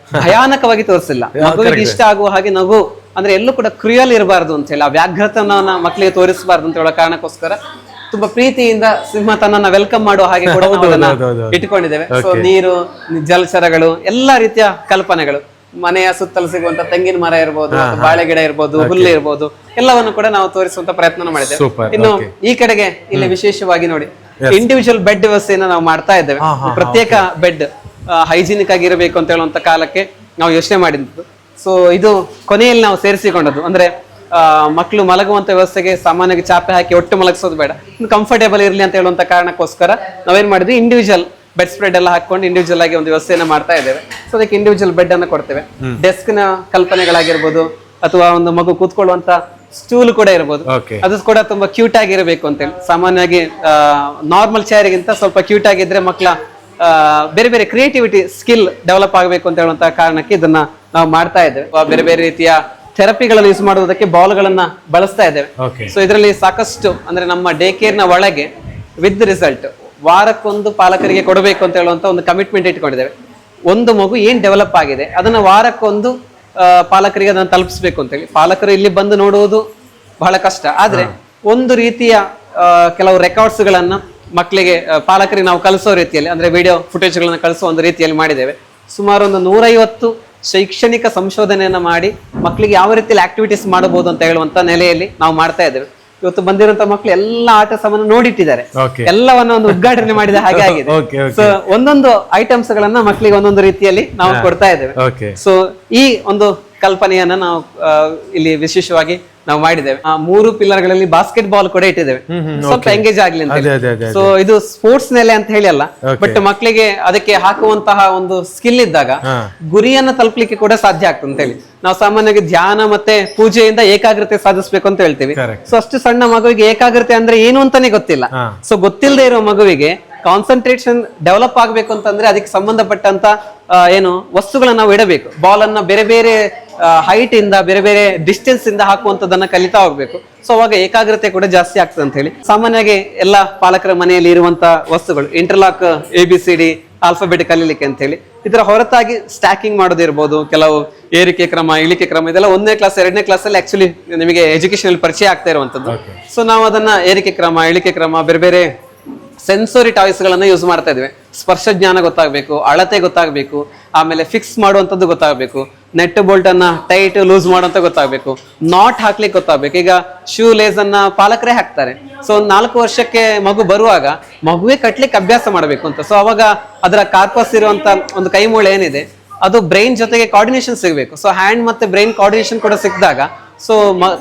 ಭಯಾನಕವಾಗಿ ತೋರಿಸಿಲ್ಲ, ಮಗುವಿಗೆ ಇಷ್ಟ ಆಗುವ ಹಾಗೆ ನಗು ಅಂದ್ರೆ ಎಲ್ಲೂ ಕೂಡ ಕ್ರಿಯಲ್ ಇರಬಾರ್ದು ಅಂತ ಹೇಳಿ, ಆ ವ್ಯಾಘ್ರತನವನ್ನ ಮಕ್ಕಳಿಗೆ ತೋರಿಸಬಾರ್ದು ಅಂತ ಹೇಳೋ ಕಾರಣಕ್ಕೋಸ್ಕರ ತುಂಬಾ ಪ್ರೀತಿಯಿಂದ ಸಿಂಹ ತನ್ನನ್ನ ವೆಲ್ಕಮ್ ಮಾಡುವ ಹಾಗೆ ಕೂಡ ಇಟ್ಕೊಂಡಿದ್ದೇವೆ. ಸೊ ನೀರು, ಜಲಚರಗಳು, ಎಲ್ಲಾ ರೀತಿಯ ಕಲ್ಪನೆಗಳು, ಮನೆಯ ಸುತ್ತಲೂ ಸಿಗುವಂತ ತೆಂಗಿನ ಮರ ಇರ್ಬೋದು, ಬಾಳೆ ಗಿಡ ಇರ್ಬೋದು, ಹುಲ್ಲು ಇರ್ಬೋದು, ಎಲ್ಲವನ್ನು ಕೂಡ ನಾವು ತೋರಿಸುವಂತ ಪ್ರಯತ್ನ ಮಾಡಿದ್ದೇವೆ. ಇನ್ನು ಈ ಕಡೆಗೆ ಇಲ್ಲಿ ವಿಶೇಷವಾಗಿ ನೋಡಿ, ಇಂಡಿವಿಜುವಲ್ ಬೆಡ್ ವ್ಯವಸ್ಥೆಯನ್ನ ನಾವು ಮಾಡ್ತಾ ಇದ್ದೇವೆ. ಪ್ರತ್ಯೇಕ ಬೆಡ್ ಹೈಜಿನಿಕ್ ಆಗಿರಬೇಕು ಅಂತ ಹೇಳುವಂತ ಕಾಲಕ್ಕೆ ನಾವು ಯೋಚನೆ ಮಾಡಿದ್ದು. ಸೊ ಇದು ಕೊನೆಯಲ್ಲಿ ನಾವು ಸೇರಿಸಿಕೊಂಡದ್ದು. ಅಂದ್ರೆ ಮಕ್ಕಳು ಮಲಗುವಂತ ವ್ಯವಸ್ಥೆಗೆ ಸಾಮಾನ್ಯವಾಗಿ ಚಾಪೆ ಹಾಕಿ ಒಟ್ಟು ಮಲಗಿಸೋದು ಬೇಡ, ಕಂಫರ್ಟೇಬಲ್ ಇರಲಿ ಅಂತ ಹೇಳುವಂತ ಕಾರಣಕ್ಕೋಸ್ಕರ ನಾವೇನ್ ಮಾಡಿದ್ವಿ, ಇಂಡಿವಿಜುವಲ್ ಬೆಡ್ ಸ್ಪ್ರೆಡ್ ಎಲ್ಲ ಹಾಕೊಂಡು ಇಂಡಿವಿಜುವಲ್ ಆಗಿ ಒಂದು ವ್ಯವಸ್ಥೆಯನ್ನ ಮಾಡ್ತಾ ಇದ್ದೇವೆ. ಸೊ ಅದಕ್ಕೆ ಇಂಡಿವಿಜುವಲ್ ಬೆಡ್ ಅನ್ನು ಕೊಡ್ತೇವೆ. ಡೆಸ್ಕ್ ನ ಕಲ್ಪನೆಗಳಾಗಿರ್ಬೋದು ಅಥವಾ ಒಂದು ಮಗು ಕೂತ್ಕೊಳ್ಳುವಂತ ಸ್ಟೂಲ್ ಕೂಡ ಇರ್ಬೋದು, ಅದು ಕೂಡ ತುಂಬಾ ಕ್ಯೂಟ್ ಆಗಿರಬೇಕು ಅಂತೇಳಿ. ಸಾಮಾನ್ಯವಾಗಿ ನಾರ್ಮಲ್ ಚೇರ್ಗಿಂತ ಸ್ವಲ್ಪ ಕ್ಯೂಟ್ ಆಗಿದ್ರೆ ಮಕ್ಕಳ ಬೇರೆ ಬೇರೆ ಕ್ರಿಯೇಟಿವಿಟಿ ಸ್ಕಿಲ್ ಡೆವಲಪ್ ಆಗಬೇಕು ಅಂತ ಹೇಳುವಂತಹ ಕಾರಣಕ್ಕೆ ಇದನ್ನ ನಾವು ಮಾಡ್ತಾ ಇದ್ದೇವೆ. ಬೇರೆ ಬೇರೆ ರೀತಿಯ ಥೆರಪಿಗಳನ್ನು ಯೂಸ್ ಮಾಡುವುದಕ್ಕೆ ಬಾಲ್ಗಳನ್ನ ಬಳಸ್ತಾ ಇದ್ದೇವೆ. ಸೊ ಇದರಲ್ಲಿ ಸಾಕಷ್ಟು ಅಂದ್ರೆ ನಮ್ಮ ಡೇ ಕೇರ್ ನ ಒಳಗೆ ವಿತ್ ರಿಸಲ್ಟ್ ವಾರಕ್ಕೊಂದು ಪಾಲಕರಿಗೆ ಕೊಡಬೇಕು ಅಂತ ಹೇಳುವಂತ ಒಂದು ಕಮಿಟ್ಮೆಂಟ್ ಇಟ್ಕೊಂಡಿದ್ದೇವೆ. ಒಂದು ಮಗು ಏನ್ ಡೆವಲಪ್ ಆಗಿದೆ ಅದನ್ನ ವಾರಕ್ಕೊಂದು ಪಾಲಕರಿಗೆ ಅದನ್ನು ತಲುಪಿಸ್ಬೇಕು ಅಂತೇಳಿ. ಪಾಲಕರು ಇಲ್ಲಿ ಬಂದು ನೋಡುವುದು ಬಹಳ ಕಷ್ಟ, ಆದ್ರೆ ಒಂದು ರೀತಿಯ ಕೆಲವು ರೆಕಾರ್ಡ್ಸ್ ಗಳನ್ನ ಮಕ್ಕಳಿಗೆ ಪಾಲಕರಿಗೆ ನಾವು ಕಲಿಸೋ ರೀತಿಯಲ್ಲಿ ಅಂದ್ರೆ ವಿಡಿಯೋ ಫುಟೇಜ್ ಗಳನ್ನ ಕಳಿಸೋ ಒಂದು ರೀತಿಯಲ್ಲಿ ಮಾಡಿದ್ದೇವೆ. ಸುಮಾರು ಒಂದು 150 ಶೈಕ್ಷಣಿಕ ಸಂಶೋಧನೆಯನ್ನ ಮಾಡಿ ಮಕ್ಕಳಿಗೆ ಯಾವ ರೀತಿಯಲ್ಲಿ ಆಕ್ಟಿವಿಟೀಸ್ ಮಾಡಬಹುದು ಅಂತ ಹೇಳುವಂತ ನೆಲೆಯಲ್ಲಿ ನಾವು ಮಾಡ್ತಾ ಇದ್ದೇವೆ. ಇವತ್ತು ಬಂದಿರುವಂತ ಮಕ್ಕಳು ಎಲ್ಲ ಆಟ ಸಾಮಾನು ನೋಡಿಟ್ಟಿದ್ದಾರೆ, ಎಲ್ಲವನ್ನ ಒಂದು ಉದ್ಘಾಟನೆ ಮಾಡಿದ ಹಾಗೆ ಆಗಿದೆ. ಸೊ ಒಂದೊಂದು ಐಟಮ್ಸ್ ಗಳನ್ನ ಮಕ್ಕಳಿಗೆ ಒಂದೊಂದು ರೀತಿಯಲ್ಲಿ ನಾವು ಕೊಡ್ತಾ ಇದ್ದೇವೆ. ಸೊ ಈ ಒಂದು ಕಲ್ಪನೆಯನ್ನ ನಾವು ಇಲ್ಲಿ ವಿಶೇಷವಾಗಿ ನಾವು ಮಾಡಿದ್ದೇವೆ. ಆ 3 ಪಿಲ್ಲರ್ಗಳಲ್ಲಿ ಬಾಸ್ಕೆಟ್ ಬಾಲ್ ಕೂಡ ಇಟ್ಟಿದ್ದೇವೆ, ಸ್ವಲ್ಪ ಎಂಗೇಜ್ ಆಗ್ಲಿ ಅಂತ. ಸೊ ಇದು ಸ್ಪೋರ್ಟ್ಸ್ ನೆಲೆ ಅಂತ ಹೇಳಿ ಅಲ್ಲ, ಬಟ್ ಮಕ್ಕಳಿಗೆ ಅದಕ್ಕೆ ಹಾಕುವಂತಹ ಒಂದು ಸ್ಕಿಲ್ ಇದ್ದಾಗ ಗುರಿಯನ್ನ ತಲುಪಲಿಕ್ಕೆ ಕೂಡ ಸಾಧ್ಯ ಆಗ್ತದೆ ಅಂತ ಹೇಳಿ. ನಾವು ಸಾಮಾನ್ಯವಾಗಿ ಧ್ಯಾನ ಮತ್ತೆ ಪೂಜೆಯಿಂದ ಏಕಾಗ್ರತೆ ಸಾಧಿಸಬೇಕು ಅಂತ ಹೇಳ್ತೀವಿ. ಸೊ ಅಷ್ಟು ಸಣ್ಣ ಮಗುವಿಗೆ ಏಕಾಗ್ರತೆ ಅಂದ್ರೆ ಏನು ಅಂತಾನೆ ಗೊತ್ತಿಲ್ಲ. ಸೊ ಗೊತ್ತಿಲ್ಲದೆ ಇರೋ ಮಗುವಿಗೆ ಕಾನ್ಸಂಟ್ರೇಷನ್ ಡೆವಲಪ್ ಆಗ್ಬೇಕು ಅಂತಂದ್ರೆ ಅದಕ್ಕೆ ಸಂಬಂಧಪಟ್ಟಂತ ಏನು ವಸ್ತುಗಳನ್ನ ನಾವು ಇಡಬೇಕು. ಬಾಲ್ ಅನ್ನ ಬೇರೆ ಬೇರೆ ಹೈಟ್ ಇಂದ ಬೇರೆ ಬೇರೆ ಡಿಸ್ಟೆನ್ಸ್ ಇಂದ ಹಾಕುವಂತದನ್ನ ಕಲಿತಾ ಹೋಗ್ಬೇಕು. ಸೊ ಅವಾಗ ಏಕಾಗ್ರತೆ ಕೂಡ ಜಾಸ್ತಿ ಆಗ್ತದೆ ಅಂತ ಹೇಳಿ. ಸಾಮಾನ್ಯವಾಗಿ ಎಲ್ಲ ಪಾಲಕರ ಮನೆಯಲ್ಲಿ ಇರುವಂತ ವಸ್ತುಗಳು ಇಂಟರ್ಲಾಕ್, ABCD ಆಲ್ಫಾಬೆಟ್ ಕಲೀಲಿಕ್ಕೆ ಅಂತ ಹೇಳಿ. ಇದರ ಹೊರತಾಗಿ ಸ್ಟ್ಯಾಕಿಂಗ್ ಮಾಡೋದಿರ್ಬೋದು, ಕೆಲವು ಏರಿಕೆ ಕ್ರಮ ಇಳಿಕೆ ಕ್ರಮ, ಇದೆಲ್ಲ 1ನೇ ಕ್ಲಾಸ್ 2ನೇ ಕ್ಲಾಸ್ ಅಲ್ಲಿ ಆಕ್ಚುಲಿ ನಿಮಗೆ ಎಜುಕೇಶನ್ ಪರಿಚಯ ಆಗ್ತಾ ಇರುವಂತದ್ದು. ಸೊ ನಾವು ಅದನ್ನ ಏರಿಕೆ ಕ್ರಮ ಇಳಿಕೆ ಕ್ರಮ ಬೇರೆ ಬೇರೆ ಸೆನ್ಸೋರಿ ಟಾಯ್ಸ್ ಗಳನ್ನ ಯೂಸ್ ಮಾಡ್ತಾ ಇದ್ವಿ. ಸ್ಪರ್ಶ ಜ್ಞಾನ ಗೊತ್ತಾಗಬೇಕು, ಅಳತೆ ಗೊತ್ತಾಗಬೇಕು, ಆಮೇಲೆ ಫಿಕ್ಸ್ ಮಾಡುವಂತದ್ದು ಗೊತ್ತಾಗಬೇಕು, ನೆಟ್ ಬೋಲ್ಟ್ ಅನ್ನ ಟೈಟ್ ಲೂಸ್ ಮಾಡುವಂತ ಗೊತ್ತಾಗಬೇಕು, ನಾಟ್ ಹಾಕ್ಲಿಕ್ಕೆ ಗೊತ್ತಾಗಬೇಕು. ಈಗ ಶೂ ಲೇಸ್ ಅನ್ನ ಪಾಲಕರೇ ಹಾಕ್ತಾರೆ. ಸೊ 4 ವರ್ಷಕ್ಕೆ ಮಗು ಬರುವಾಗ ಮಗುವೇ ಕಟ್ಲಿಕ್ಕೆ ಅಭ್ಯಾಸ ಮಾಡಬೇಕು ಅಂತ. ಸೊ ಅವಾಗ ಅದರ ಕಾರ್ಪಸ್ ಇರುವಂತ ಒಂದು ಕೈ ಮೂಳೆ ಏನಿದೆ ಅದು ಬ್ರೈನ್ ಜೊತೆಗೆ ಕೋಆರ್ಡಿನೇಷನ್ ಸಿಗಬೇಕು. ಸೊ ಹ್ಯಾಂಡ್ ಮತ್ತೆ ಬ್ರೈನ್ ಕೋಆರ್ಡಿನೇಷನ್ ಕೂಡ ಸಿಕ್ಕಿದಾಗ ಸೊ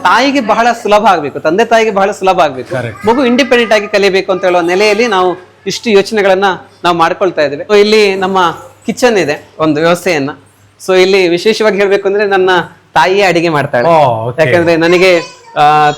ತಾಯಿಗೆ ಬಹಳ ಸುಲಭ ಆಗ್ಬೇಕು, ತಂದೆ ತಾಯಿಗೆ ಬಹಳ ಸುಲಭ ಆಗ್ಬೇಕು, ಮಗು ಇಂಡಿಪೆಂಡೆಂಟ್ ಆಗಿ ಕಲಿಬೇಕು ಅಂತ ಹೇಳುವ ನೆಲೆಯಲ್ಲಿ ನಾವು ಇಷ್ಟು ಯೋಚನೆಗಳನ್ನ ನಾವು ಮಾಡ್ಕೊಳ್ತಾ ಇದ್ದೇವೆ. ಸೊ ಇಲ್ಲಿ ನಮ್ಮ ಕಿಚನ್ ಇದೆ ಒಂದು ವ್ಯವಸ್ಥೆಯನ್ನ. ಸೊ ಇಲ್ಲಿ ವಿಶೇಷವಾಗಿ ಹೇಳ್ಬೇಕು ಅಂದ್ರೆ ನನ್ನ ತಾಯಿಯೇ ಅಡಿಗೆ ಮಾಡ್ತಾಳೆ. ಯಾಕಂದ್ರೆ ನನಗೆ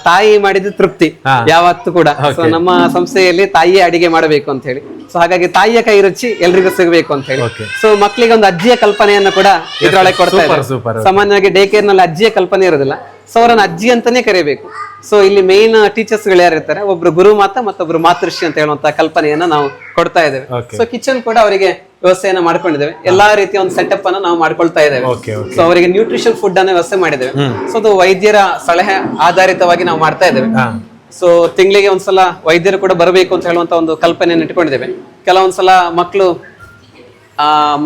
ತಾಯಿ ಮಾಡಿದ ತೃಪ್ತಿ ಯಾವತ್ತೂ ಕೂಡ. ಸೊ ನಮ್ಮ ಸಂಸ್ಥೆಯಲ್ಲಿ ತಾಯಿಯೇ ಅಡಿಗೆ ಮಾಡಬೇಕು ಅಂತ ಹೇಳಿ. ಸೊ ಹಾಗಾಗಿ ತಾಯಿಯ ಕೈ ರುಚಿ ಎಲ್ರಿಗೂ ಸಿಗಬೇಕು ಅಂತ ಹೇಳಿ. ಸೊ ಮಕ್ಕಳಿಗೆ ಒಂದು ಅಜ್ಜಿಯ ಕಲ್ಪನೆಯನ್ನ ಕೂಡ ಇದ್ರೊಳಗೆ ಕೊಡ್ತಾ ಇದ್ದಾರೆ. ಸಾಮಾನ್ಯವಾಗಿ ಡೇ ಕೇರ್ ನಲ್ಲಿ ಅಜ್ಜಿಯ ಕಲ್ಪನೆ ಇರೋದಿಲ್ಲ. ಸೊ ಅವರನ್ನ ಅಜ್ಜಿ ಅಂತಾನೆ ಕರಿಬೇಕು. ಸೊ ಇಲ್ಲಿ ಮೇನ್ ಟೀಚರ್ಸ್ ಗಳು ಯಾರು ಇರ್ತಾರೆ, ಒಬ್ರು ಗುರು ಮಾತಾ ಮತ್ತೊಬ್ರು ಮಾತೃಶ್ರೀ ಅಂತ ಹೇಳುವಂತ ಕಲ್ಪನೆಯನ್ನ ನಾವು ಕೊಡ್ತಾ ಇದ್ದೇವೆ. ಸೊ ಕಿಚನ್ ಕೂಡ ಅವರಿಗೆ ವ್ಯವಸ್ಥೆಯನ್ನ ಮಾಡ್ಕೊಂಡಿದ್ದೇವೆ. ಎಲ್ಲಾ ರೀತಿಯ ಒಂದು ಸೆಟಪ್ ಅನ್ನ ನಾವು ಮಾಡ್ಕೊಳ್ತಾ ಇದ್ದೇವೆ. ಸೊ ಅವರಿಗೆ ನ್ಯೂಟ್ರಿಷನ್ ಫುಡ್ ಅನ್ನ ವ್ಯವಸ್ಥೆ ಮಾಡಿದ್ದೇವೆ. ಸೊ ಅದು ವೈದ್ಯರ ಸಲಹೆ ಆಧಾರಿತವಾಗಿ ನಾವು ಮಾಡ್ತಾ ಇದ್ದೇವೆ. ಸೊ ತಿಂಗಳಿಗೆ ಒಂದ್ಸಲ ವೈದ್ಯರು ಕೂಡ ಬರಬೇಕು ಅಂತ ಹೇಳುವಂತ ಒಂದು ಕಲ್ಪನೆಯನ್ನು ಇಟ್ಕೊಂಡಿದ್ದೇವೆ. ಕೆಲವೊಂದ್ಸಲ ಮಕ್ಕಳು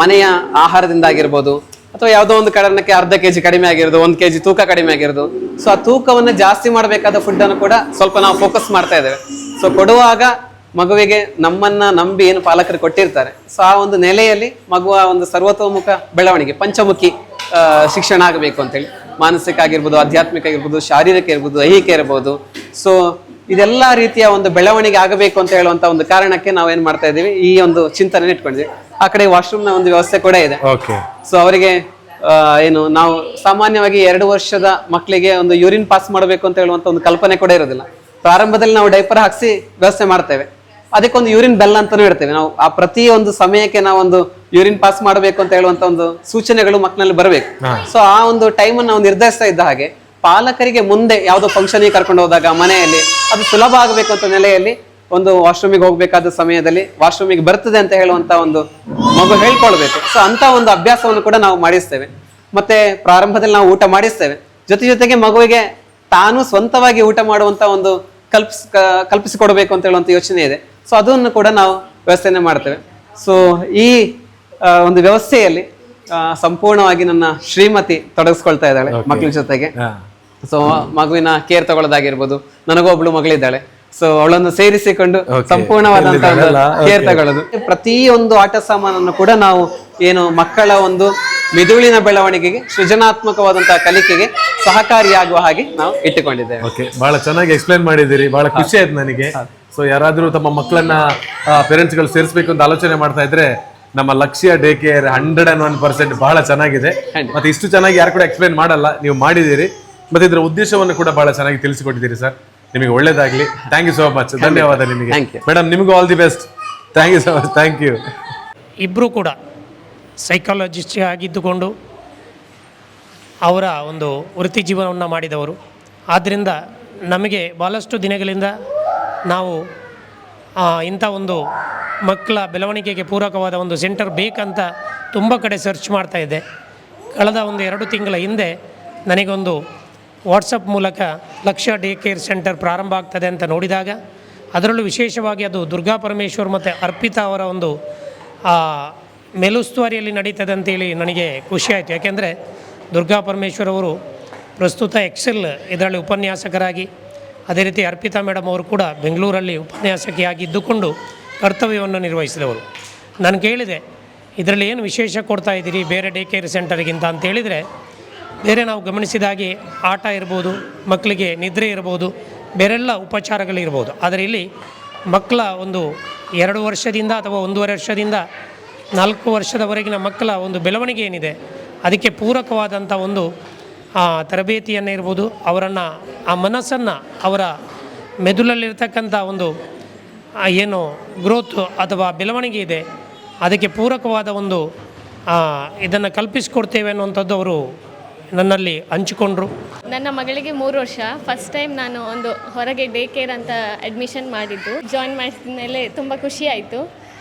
ಮನೆಯ ಆಹಾರದಿಂದ ಆಗಿರ್ಬೋದು ಅಥವಾ ಯಾವುದೋ ಒಂದು ಕಾರಣಕ್ಕೆ ಅರ್ಧ ಕೆಜಿ ಕಡಿಮೆ ಆಗಿರೋದು, 1 kg ತೂಕ ಕಡಿಮೆ ಆಗಿರೋದು. ಸೊ ಆ ತೂಕವನ್ನ ಜಾಸ್ತಿ ಮಾಡಬೇಕಾದ ಫುಡ್ ಅನ್ನು ಕೂಡ ಸ್ವಲ್ಪ ನಾವು ಫೋಕಸ್ ಮಾಡ್ತಾ ಇದ್ದೇವೆ. ಸೊ ಕೊಡುವಾಗ ಮಗುವಿಗೆ ನಮ್ಮನ್ನ ನಂಬಿ ಏನು ಪಾಲಕರು ಕೊಟ್ಟಿರ್ತಾರೆ, ಸೊ ಆ ಒಂದು ನೆಲೆಯಲ್ಲಿ ಮಗುವ ಒಂದು ಸರ್ವತೋಮುಖ ಬೆಳವಣಿಗೆ ಪಂಚಮುಖಿ ಶಿಕ್ಷಣ ಆಗಬೇಕು ಅಂತೇಳಿ. ಮಾನಸಿಕ ಆಗಿರ್ಬೋದು, ಆಧ್ಯಾತ್ಮಿಕ ಆಗಿರ್ಬೋದು, ಶಾರೀರಿಕ ಇರ್ಬೋದು, ದೈಹಿಕ ಇರ್ಬೋದು. ಸೊ ಇದೆಲ್ಲ ರೀತಿಯ ಒಂದು ಬೆಳವಣಿಗೆ ಆಗಬೇಕು ಅಂತ ಹೇಳುವಂತ ಒಂದು ಕಾರಣಕ್ಕೆ ನಾವೇನ್ ಮಾಡ್ತಾ ಇದೀವಿ, ಈ ಒಂದು ಚಿಂತನೆ ಇಟ್ಕೊಂಡಿದ್ವಿ. ಆ ಕಡೆ ವಾಶ್ರೂಮ್ ನ ಒಂದು ವ್ಯವಸ್ಥೆ ಕೂಡ ಇದೆ. ಸೊ ಅವರಿಗೆ ಏನು ನಾವು ಸಾಮಾನ್ಯವಾಗಿ 2 ವರ್ಷದ ಮಕ್ಕಳಿಗೆ ಒಂದು ಯೂರಿನ್ ಪಾಸ್ ಮಾಡಬೇಕು ಅಂತ ಹೇಳುವಂತ ಒಂದು ಕಲ್ಪನೆ ಕೂಡ ಇರೋದಿಲ್ಲ. ಪ್ರಾರಂಭದಲ್ಲಿ ನಾವು ಡೈಪರ್ ಹಾಕ್ಸಿ ವ್ಯವಸ್ಥೆ ಮಾಡ್ತೇವೆ. ಅದಕ್ಕೊಂದು ಯೂರಿನ್ ಬೆಲ್ ಅಂತಾನೂ ಇಡ್ತೇವೆ ನಾವು. ಆ ಪ್ರತಿ ಒಂದು ಸಮಯಕ್ಕೆ ನಾವೊಂದು ಯೂರಿನ್ ಪಾಸ್ ಮಾಡಬೇಕು ಅಂತ ಹೇಳುವಂತ ಒಂದು ಸೂಚನೆಗಳು ಮಕ್ಕಳಲ್ಲಿ ಬರಬೇಕು. ಸೊ ಆ ಒಂದು ಟೈಮ್ ಅನ್ನು ನಾವು ನಿರ್ಧರಿಸ್ತಾ ಇದ್ದ ಹಾಗೆ ಪಾಲಕರಿಗೆ ಮುಂದೆ ಯಾವುದೋ ಫಂಕ್ಷನ್ಗೆ ಕರ್ಕೊಂಡು ಹೋದಾಗ ಮನೆಯಲ್ಲಿ ಅದು ಸುಲಭ ಆಗಬೇಕು ಅಂತ ನೆಲೆಯಲ್ಲಿ ಒಂದು ವಾಶ್ರೂಮಿಗೆ ಹೋಗ್ಬೇಕಾದ ಸಮಯದಲ್ಲಿ ವಾಶ್ರೂಮಿಗೆ ಬರ್ತದೆ ಅಂತ ಹೇಳುವಂತ ಒಂದು ಮಗು ಹೇಳ್ಕೊಳ್ಬೇಕು. ಸೊ ಅಂತ ಒಂದು ಅಭ್ಯಾಸವನ್ನು ಕೂಡ ನಾವು ಮಾಡಿಸ್ತೇವೆ. ಮತ್ತೆ ಪ್ರಾರಂಭದಲ್ಲಿ ನಾವು ಊಟ ಮಾಡಿಸ್ತೇವೆ, ಜೊತೆಗೆ ಮಗುವಿಗೆ ತಾನು ಸ್ವಂತವಾಗಿ ಊಟ ಮಾಡುವಂತ ಒಂದು ಕಲ್ಪಿಸಿಕೊಡ್ಬೇಕು ಅಂತ ಹೇಳುವಂತ ಯೋಚನೆ ಇದೆ. ಸೊ ಅದನ್ನು ಕೂಡ ನಾವು ವ್ಯವಸ್ಥೆನೆ ಮಾಡ್ತೇವೆ. ಸೊ ಈ ಒಂದು ವ್ಯವಸ್ಥೆಯಲ್ಲಿ ಸಂಪೂರ್ಣವಾಗಿ ನನ್ನ ಶ್ರೀಮತಿ ತೊಡಗಿಸ್ಕೊಳ್ತಾ ಇದ್ದಾಳೆ ಮಕ್ಕಳ ಜೊತೆಗೆ. ಸೊ ಮಗುವಿನ ಕೇರ್ ತಗೊಳ್ಳೋದಾಗಿರ್ಬೋದು, ನನಗೂ ಒಬ್ಳು ಮಗಳಿದ್ದಾಳೆ. ಸೊ ಅವಳನ್ನು ಸೇರಿಸಿಕೊಂಡು ಸಂಪೂರ್ಣವಾದಂತಹ ಕೇರ್ ತಗೊಳ್ಳೋದು. ಪ್ರತಿಯೊಂದು ಆಟ ಸಾಮಾನನ್ನು ಕೂಡ ನಾವು ಏನು ಮಕ್ಕಳ ಒಂದು ಮಿದುಳಿನ ಬೆಳವಣಿಗೆಗೆ, ಸೃಜನಾತ್ಮಕವಾದಂತಹ ಕಲಿಕೆಗೆ ಸಹಕಾರಿಯಾಗುವ ಹಾಗೆ ನಾವು ಇಟ್ಟುಕೊಂಡಿದ್ದೇವೆ. ಓಕೆ, ಬಹಳ ಚೆನ್ನಾಗಿ ಎಕ್ಸ್ಪ್ಲೈನ್ ಮಾಡಿದ್ದೀರಿ, ಬಹಳ ಖುಷಿ ಆಯ್ತು ನನಗೆ. ಸೊ ಯಾರಾದ್ರೂ ತಮ್ಮ ಮಕ್ಕಳನ್ನ ಪೇರೆಂಟ್ಸ್ಗಳು ಸೇರಿಸಬೇಕು ಅಂತ ಆಲೋಚನೆ ಮಾಡ್ತಾ ಇದ್ರೆ ನಮ್ಮ ಲಕ್ಷ್ಯ ಡೇ ಕೇರ್ 101% ಬಹಳ ಚೆನ್ನಾಗಿದೆ. ಮತ್ತೆ ಇಷ್ಟು ಚೆನ್ನಾಗಿ ಯಾರು ಕೂಡ ಎಕ್ಸ್ಪ್ಲೈನ್ ಮಾಡಲ್ಲ, ನೀವು ಮಾಡಿದ್ದೀರಿ. ಮತ್ತೆ ಇದರ ಉದ್ದೇಶವನ್ನು ಕೂಡ ಬಹಳ ಚೆನ್ನಾಗಿ ತಿಳಿಸಿಕೊಟ್ಟಿದ್ದೀರಿ ಸರ್. ನಿಮಗೆ ಒಳ್ಳೇದಾಗ್ಲಿ. Thank you so much. ಧನ್ಯವಾದ ನಿಮಗೆ ಮೇಡಮ್. ನಿಮಗೂ all the best. Thank you so much. Thank you. ಇಬ್ಬರು ಕೂಡ ಸೈಕಾಲಜಿಸ್ಟ್ ಆಗಿದ್ದುಕೊಂಡು ಅವರ ಒಂದು ವೃತ್ತಿ ಜೀವನವನ್ನು ಮಾಡಿದವರು. ಆದ್ದರಿಂದ ನಮಗೆ ಭಾಳಷ್ಟು ದಿನಗಳಿಂದ ನಾವು ಇಂಥ ಒಂದು ಮಕ್ಕಳ ಬೆಳವಣಿಗೆಗೆ ಪೂರಕವಾದ ಒಂದು ಸೆಂಟರ್ ಬೇಕಂತ ತುಂಬ ಕಡೆ ಸರ್ಚ್ ಮಾಡ್ತಾ ಇದ್ದೆ. ಕಳೆದ ಒಂದು 2 ತಿಂಗಳ ಹಿಂದೆ ನನಗೊಂದು ವಾಟ್ಸಪ್ ಮೂಲಕ ಲಕ್ಷ್ಯ ಡೇ ಕೇರ್ ಸೆಂಟರ್ ಪ್ರಾರಂಭ ಆಗ್ತದೆ ಅಂತ ನೋಡಿದಾಗ, ಅದರಲ್ಲೂ ವಿಶೇಷವಾಗಿ ಅದು ದುರ್ಗಾ ಪರಮೇಶ್ವರ್ ಮತ್ತು ಅರ್ಪಿತಾ ಅವರ ಒಂದು ಮೇಲುಸ್ತುವಾರಿಯಲ್ಲಿ ನಡೀತದೆ ಅಂತೇಳಿ ನನಗೆ ಖುಷಿಯಾಯಿತು. ಯಾಕೆಂದರೆ ದುರ್ಗಾ ಪರಮೇಶ್ವರ್ ಅವರು ಪ್ರಸ್ತುತ ಎಕ್ಸೆಲ್ ಇದರಲ್ಲಿ ಉಪನ್ಯಾಸಕರಾಗಿ, ಅದೇ ರೀತಿ ಅರ್ಪಿತಾ ಮೇಡಮ್ ಅವರು ಕೂಡ ಬೆಂಗಳೂರಲ್ಲಿ ಉಪನ್ಯಾಸಕಿಯಾಗಿ ಇದ್ದುಕೊಂಡು ಕರ್ತವ್ಯವನ್ನು ನಿರ್ವಹಿಸಿದವರು. ನಾನು ಕೇಳಿದೆ, ಇದರಲ್ಲಿ ಏನು ವಿಶೇಷ ಕೊಡ್ತಾ ಇದ್ದೀರಿ ಬೇರೆ ಡೇ ಕೇರ್ ಸೆಂಟರ್ಗಿಂತ ಅಂತ ಹೇಳಿದರೆ, ಬೇರೆ ನಾವು ಗಮನಿಸಿದಾಗೆ ಆಟ ಇರ್ಬೋದು, ಮಕ್ಕಳಿಗೆ ನಿದ್ರೆ ಇರ್ಬೋದು, ಬೇರೆಲ್ಲ ಉಪಚಾರಗಳಿರ್ಬೋದು. ಆದರೆ ಇಲ್ಲಿ ಮಕ್ಕಳ ಒಂದು 2 ವರ್ಷದಿಂದ ಅಥವಾ 1.5 ವರ್ಷದಿಂದ 4 ವರ್ಷದವರೆಗಿನ ಮಕ್ಕಳ ಒಂದು ಬೆಳವಣಿಗೆ ಏನಿದೆ ಅದಕ್ಕೆ ಪೂರಕವಾದಂಥ ಒಂದು ತರಬೇತಿಯನ್ನು ಇರ್ಬೋದು, ಅವರನ್ನು ಆ ಮನಸ್ಸನ್ನು, ಅವರ ಮೆದುಳಲ್ಲಿರ್ತಕ್ಕಂಥ ಒಂದು ಏನು ಗ್ರೋತ್ ಅಥವಾ ಬೆಳವಣಿಗೆ ಇದೆ ಅದಕ್ಕೆ ಪೂರಕವಾದ ಒಂದು ಇದನ್ನು ಕಲ್ಪಿಸಿಕೊಡ್ತೇವೆ ಅನ್ನುವಂಥದ್ದು ಅವರು ನನ್ನಲ್ಲಿ ಹಂಚಿಕೊಂಡ್ರು. ನನ್ನ ಮಗಳಿಗೆ 3 ವರ್ಷ. ಫಸ್ಟ್ ಟೈಮ್ ನಾನು ಒಂದು ಹೊರಗೆ ಡೇ ಕೇರ್ ಅಂತ ಅಡ್ಮಿಷನ್ ಮಾಡಿದ್ದು. ಜಾಯಿನ್ ಮಾಡಿದ ಮೇಲೆ ತುಂಬ ಖುಷಿ ಆಯಿತು.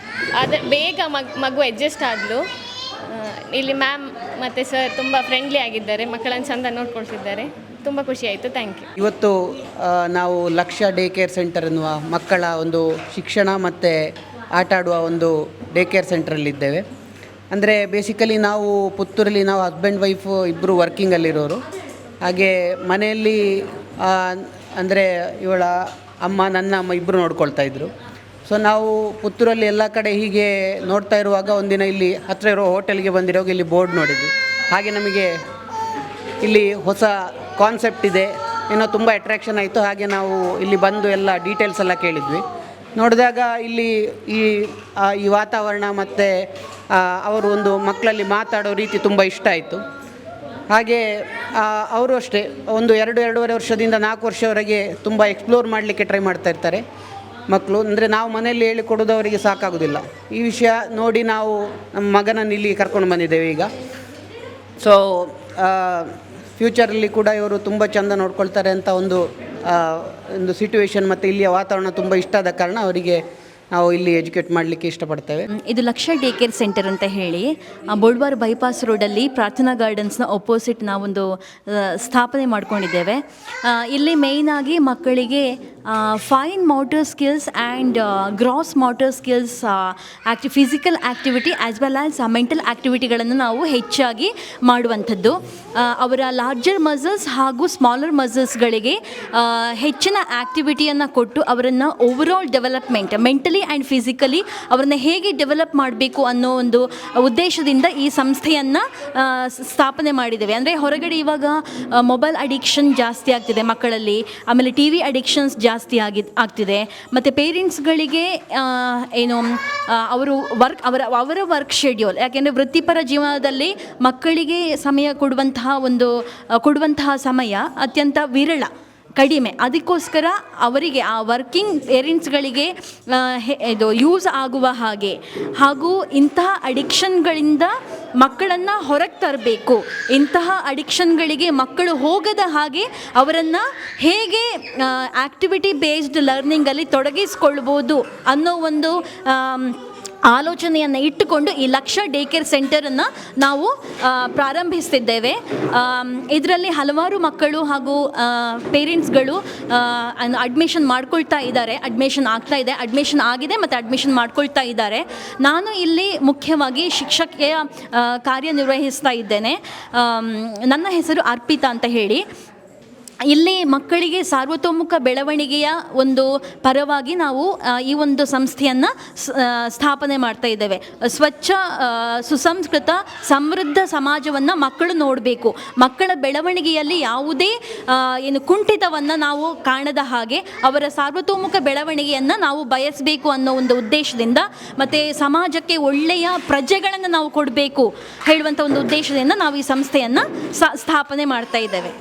ಆದರೆ ಬೇಗ ಮಗು ಅಡ್ಜಸ್ಟ್ ಆದಳು. ಇಲ್ಲಿ ಮ್ಯಾಮ್ ಮತ್ತು ಸರ್ ತುಂಬ ಫ್ರೆಂಡ್ಲಿ ಆಗಿದ್ದಾರೆ, ಮಕ್ಕಳನ್ನು ಚೆಂದ ನೋಡ್ಕೊಳ್ತಿದ್ದಾರೆ. ತುಂಬ ಖುಷಿ ಆಯಿತು. Thank you. ಇವತ್ತು ನಾವು ಲಕ್ಷ್ಯ ಡೇ ಕೇರ್ ಸೆಂಟರ್ ಎನ್ನುವ ಮಕ್ಕಳ ಒಂದು ಶಿಕ್ಷಣ ಮತ್ತು ಆಟ ಆಡುವ ಒಂದು ಡೇ ಕೇರ್ ಸೆಂಟ್ರಲ್ಲಿದ್ದೇವೆ. ಅಂದರೆ ಬೇಸಿಕಲಿ ನಾವು ಪುತ್ತೂರಲ್ಲಿ ನಾವು ಹಸ್ಬೆಂಡ್ ವೈಫು ಇಬ್ಬರು ವರ್ಕಿಂಗಲ್ಲಿರೋರು. ಹಾಗೆ ಮನೆಯಲ್ಲಿ ಅಂದರೆ ಇವಳ ಅಮ್ಮ, ನನ್ನ ಅಮ್ಮ ಇಬ್ಬರು ನೋಡ್ಕೊಳ್ತಾಯಿದ್ರು. ಸೊ ನಾವು ಪುತ್ತೂರಲ್ಲಿ ಎಲ್ಲ ಕಡೆ ಹೀಗೆ ನೋಡ್ತಾ ಇರುವಾಗ ಒಂದಿನ ಇಲ್ಲಿ ಹತ್ತಿರ ಇರೋ ಹೋಟೆಲ್ಗೆ ಬಂದಿರೋವಾಗ ಇಲ್ಲಿ ಬೋರ್ಡ್ ನೋಡಿದ್ವಿ. ಹಾಗೆ ನಮಗೆ ಇಲ್ಲಿ ಹೊಸ ಕಾನ್ಸೆಪ್ಟ್ ಇದೆ ಏನೋ ತುಂಬ ಅಟ್ರ್ಯಾಕ್ಷನ್ ಆಯಿತು. ಹಾಗೆ ನಾವು ಇಲ್ಲಿ ಬಂದು ಎಲ್ಲ ಡೀಟೇಲ್ಸ್ ಎಲ್ಲ ಕೇಳಿದ್ವಿ. ನೋಡಿದಾಗ ಇಲ್ಲಿ ಈ ವಾತಾವರಣ ಮತ್ತು ಅವರು ಒಂದು ಮಕ್ಕಳಲ್ಲಿ ಮಾತಾಡೋ ರೀತಿ ತುಂಬ ಇಷ್ಟ ಆಯಿತು. ಹಾಗೆ ಅವರು ಅಷ್ಟೇ ಒಂದು 2-2.5 ವರ್ಷದಿಂದ 4 ವರ್ಷವರೆಗೆ ತುಂಬ ಎಕ್ಸ್ಪ್ಲೋರ್ ಮಾಡಲಿಕ್ಕೆ ಟ್ರೈ ಮಾಡ್ತಾ ಇರ್ತಾರೆ ಮಕ್ಕಳು. ಅಂದರೆ ನಾವು ಮನೆಯಲ್ಲಿ ಹೇಳಿಕೊಡೋದು ಅವರಿಗೆ ಸಾಕಾಗೋದಿಲ್ಲ. ಈ ವಿಷಯ ನೋಡಿ ನಾವು ನಮ್ಮ ಮಗನನ್ನು ಇಲ್ಲಿ ಕರ್ಕೊಂಡು ಬಂದಿದ್ದೇವೆ ಈಗ. ಸೊ ಫ್ಯೂಚರಲ್ಲಿ ಕೂಡ ಇವರು ತುಂಬ ಚೆಂದ ನೋಡ್ಕೊಳ್ತಾರೆ ಅಂತ ಒಂದು ಸಿಚುವೇಶನ್ ಮತ್ತು ಇಲ್ಲಿಯ ವಾತಾವರಣ ತುಂಬ ಇಷ್ಟ ಆದ ಕಾರಣ ಅವರಿಗೆ ನಾವು ಇಲ್ಲಿ ಎಜುಕೇಟ್ ಮಾಡಲಿಕ್ಕೆ ಇಷ್ಟಪಡ್ತೇವೆ. ಇದು ಲಕ್ಷ್ಯ ಡೇ ಕೇರ್ ಸೆಂಟರ್ ಅಂತ ಹೇಳಿ ಬೋಳ್ವಾರ್ ಬೈಪಾಸ್ ರೋಡಲ್ಲಿ ಪ್ರಾರ್ಥನಾ ಗಾರ್ಡನ್ಸ್ನ ಅಪೋಸಿಟ್ ನಾವೊಂದು ಸ್ಥಾಪನೆ ಮಾಡ್ಕೊಂಡಿದ್ದೇವೆ. ಇಲ್ಲಿ ಮೇಯ್ನಾಗಿ ಮಕ್ಕಳಿಗೆ fine motor skills and gross motor skills physical activity as well as mental ಆ್ಯಕ್ಟಿವಿಟಿಗಳನ್ನು ನಾವು ಹೆಚ್ಚಾಗಿ ಮಾಡುವಂಥದ್ದು. ಅವರ ಲಾರ್ಜರ್ ಮಸಲ್ಸ್ ಹಾಗೂ ಸ್ಮಾಲರ್ ಮಸಲ್ಸ್ಗಳಿಗೆ ಹೆಚ್ಚಿನ ಆ್ಯಕ್ಟಿವಿಟಿಯನ್ನು ಕೊಟ್ಟು ಅವರನ್ನು overall development mentally and physically ಅವರನ್ನ ಹೇಗೆ ಡೆವಲಪ್ ಮಾಡಬೇಕು ಅನ್ನೋ ಒಂದು ಉದ್ದೇಶದಿಂದ ಈ ಸಂಸ್ಥೆಯನ್ನು ಸ್ಥಾಪನೆ ಮಾಡಿದ್ದೇವೆ. ಅಂದರೆ ಹೊರಗಡೆ ಇವಾಗ ಮೊಬೈಲ್ ಅಡಿಕ್ಷನ್ ಜಾಸ್ತಿ ಆಗ್ತಿದೆ ಮಕ್ಕಳಲ್ಲಿ, ಆಮೇಲೆ ಟಿ ವಿ ಅಡಿಕ್ಷನ್ಸ್ ಜಾಸ್ತಿ ಆಗ್ತಿದೆ. ಮತ್ತು ಪೇರೆಂಟ್ಸ್ಗಳಿಗೆ ಏನು ಅವರು ಅವರ ವರ್ಕ್ ಶೆಡ್ಯೂಲ್, ಯಾಕೆಂದರೆ ವೃತ್ತಿಪರ ಜೀವನದಲ್ಲಿ ಮಕ್ಕಳಿಗೆ ಸಮಯ ಕೊಡುವಂತಹ ಸಮಯ ಅತ್ಯಂತ ವಿರಳ, ಕಡಿಮೆ. ಅದಕ್ಕೋಸ್ಕರ ಅವರಿಗೆ ಆ ವರ್ಕಿಂಗ್ ಪೇರೆಂಟ್ಸ್ಗಳಿಗೆ ಇದು ಯೂಸ್ ಆಗುವ ಹಾಗೆ ಹಾಗೂ ಇಂತಹ ಅಡಿಕ್ಷನ್ಗಳಿಂದ ಮಕ್ಕಳನ್ನು ಹೊರಗೆ ತರಬೇಕು, ಇಂತಹ ಅಡಿಕ್ಷನ್ಗಳಿಗೆ ಮಕ್ಕಳು ಹೋಗದ ಹಾಗೆ ಅವರನ್ನು ಹೇಗೆ ಆ್ಯಕ್ಟಿವಿಟಿ ಬೇಸ್ಡ್ ಲರ್ನಿಂಗಲ್ಲಿ ತೊಡಗಿಸ್ಕೊಳ್ಬೋದು ಅನ್ನೋ ಒಂದು ಆಲೋಚನೆಯನ್ನು ಇಟ್ಟುಕೊಂಡು ಈ ಲಕ್ಷ್ಯ ಡೇ ಕೇರ್ ಸೆಂಟರನ್ನು ನಾವು ಪ್ರಾರಂಭಿಸ್ತಿದ್ದೇವೆ. ಇದರಲ್ಲಿ ಹಲವಾರು ಮಕ್ಕಳು ಹಾಗೂ ಪೇರೆಂಟ್ಸ್ಗಳು ಅಡ್ಮಿಷನ್ ಮಾಡ್ಕೊಳ್ತಾ ಇದ್ದಾರೆ, ಅಡ್ಮಿಷನ್ ಆಗ್ತಾ ಇದೆ, ಅಡ್ಮಿಷನ್ ಆಗಿದೆ ಮತ್ತು ಅಡ್ಮಿಷನ್ ಮಾಡ್ಕೊಳ್ತಾ ಇದ್ದಾರೆ. ನಾನು ಇಲ್ಲಿ ಮುಖ್ಯವಾಗಿ ಶಿಕ್ಷಕಿಯ ಕಾರ್ಯನಿರ್ವಹಿಸ್ತಾ ಇದ್ದೇನೆ. ನನ್ನ ಹೆಸರು ಅರ್ಪಿತಾ ಅಂತ ಹೇಳಿ. ಇಲ್ಲಿ ಮಕ್ಕಳಿಗೆ ಸರ್ವತೋಮುಖ ಬೆಳವಣಿಗೆಯ ಒಂದು ಪರವಾಗಿ ನಾವು ಈ ಒಂದು ಸಂಸ್ಥೆಯನ್ನು ಸ್ಥಾಪನೆ ಮಾಡ್ತಾ ಇದ್ದೇವೆ. ಸ್ವಚ್ಛ ಸುಸಂಸ್ಕೃತ ಸಮೃದ್ಧ ಸಮಾಜವನ್ನು ಮಕ್ಕಳು ನೋಡಬೇಕು. ಮಕ್ಕಳ ಬೆಳವಣಿಗೆಯಲ್ಲಿ ಯಾವುದೇ ಏನು ಕುಂಠಿತವನ್ನು ನಾವು ಕಾಣದ ಹಾಗೆ ಅವರ ಸರ್ವತೋಮುಖ ಬೆಳವಣಿಗೆಯನ್ನು ನಾವು ಬಯಸಬೇಕು ಅನ್ನೋ ಒಂದು ಉದ್ದೇಶದಿಂದ, ಮತ್ತು ಸಮಾಜಕ್ಕೆ ಒಳ್ಳೆಯ ಪ್ರಜೆಗಳನ್ನು ನಾವು ಕೊಡಬೇಕು ಹೇಳುವಂಥ ಒಂದು ಉದ್ದೇಶದಿಂದ ನಾವು ಈ ಸಂಸ್ಥೆಯನ್ನು ಸ್ಥಾಪನೆ ಮಾಡ್ತಾ ಇದ್ದೇವೆ.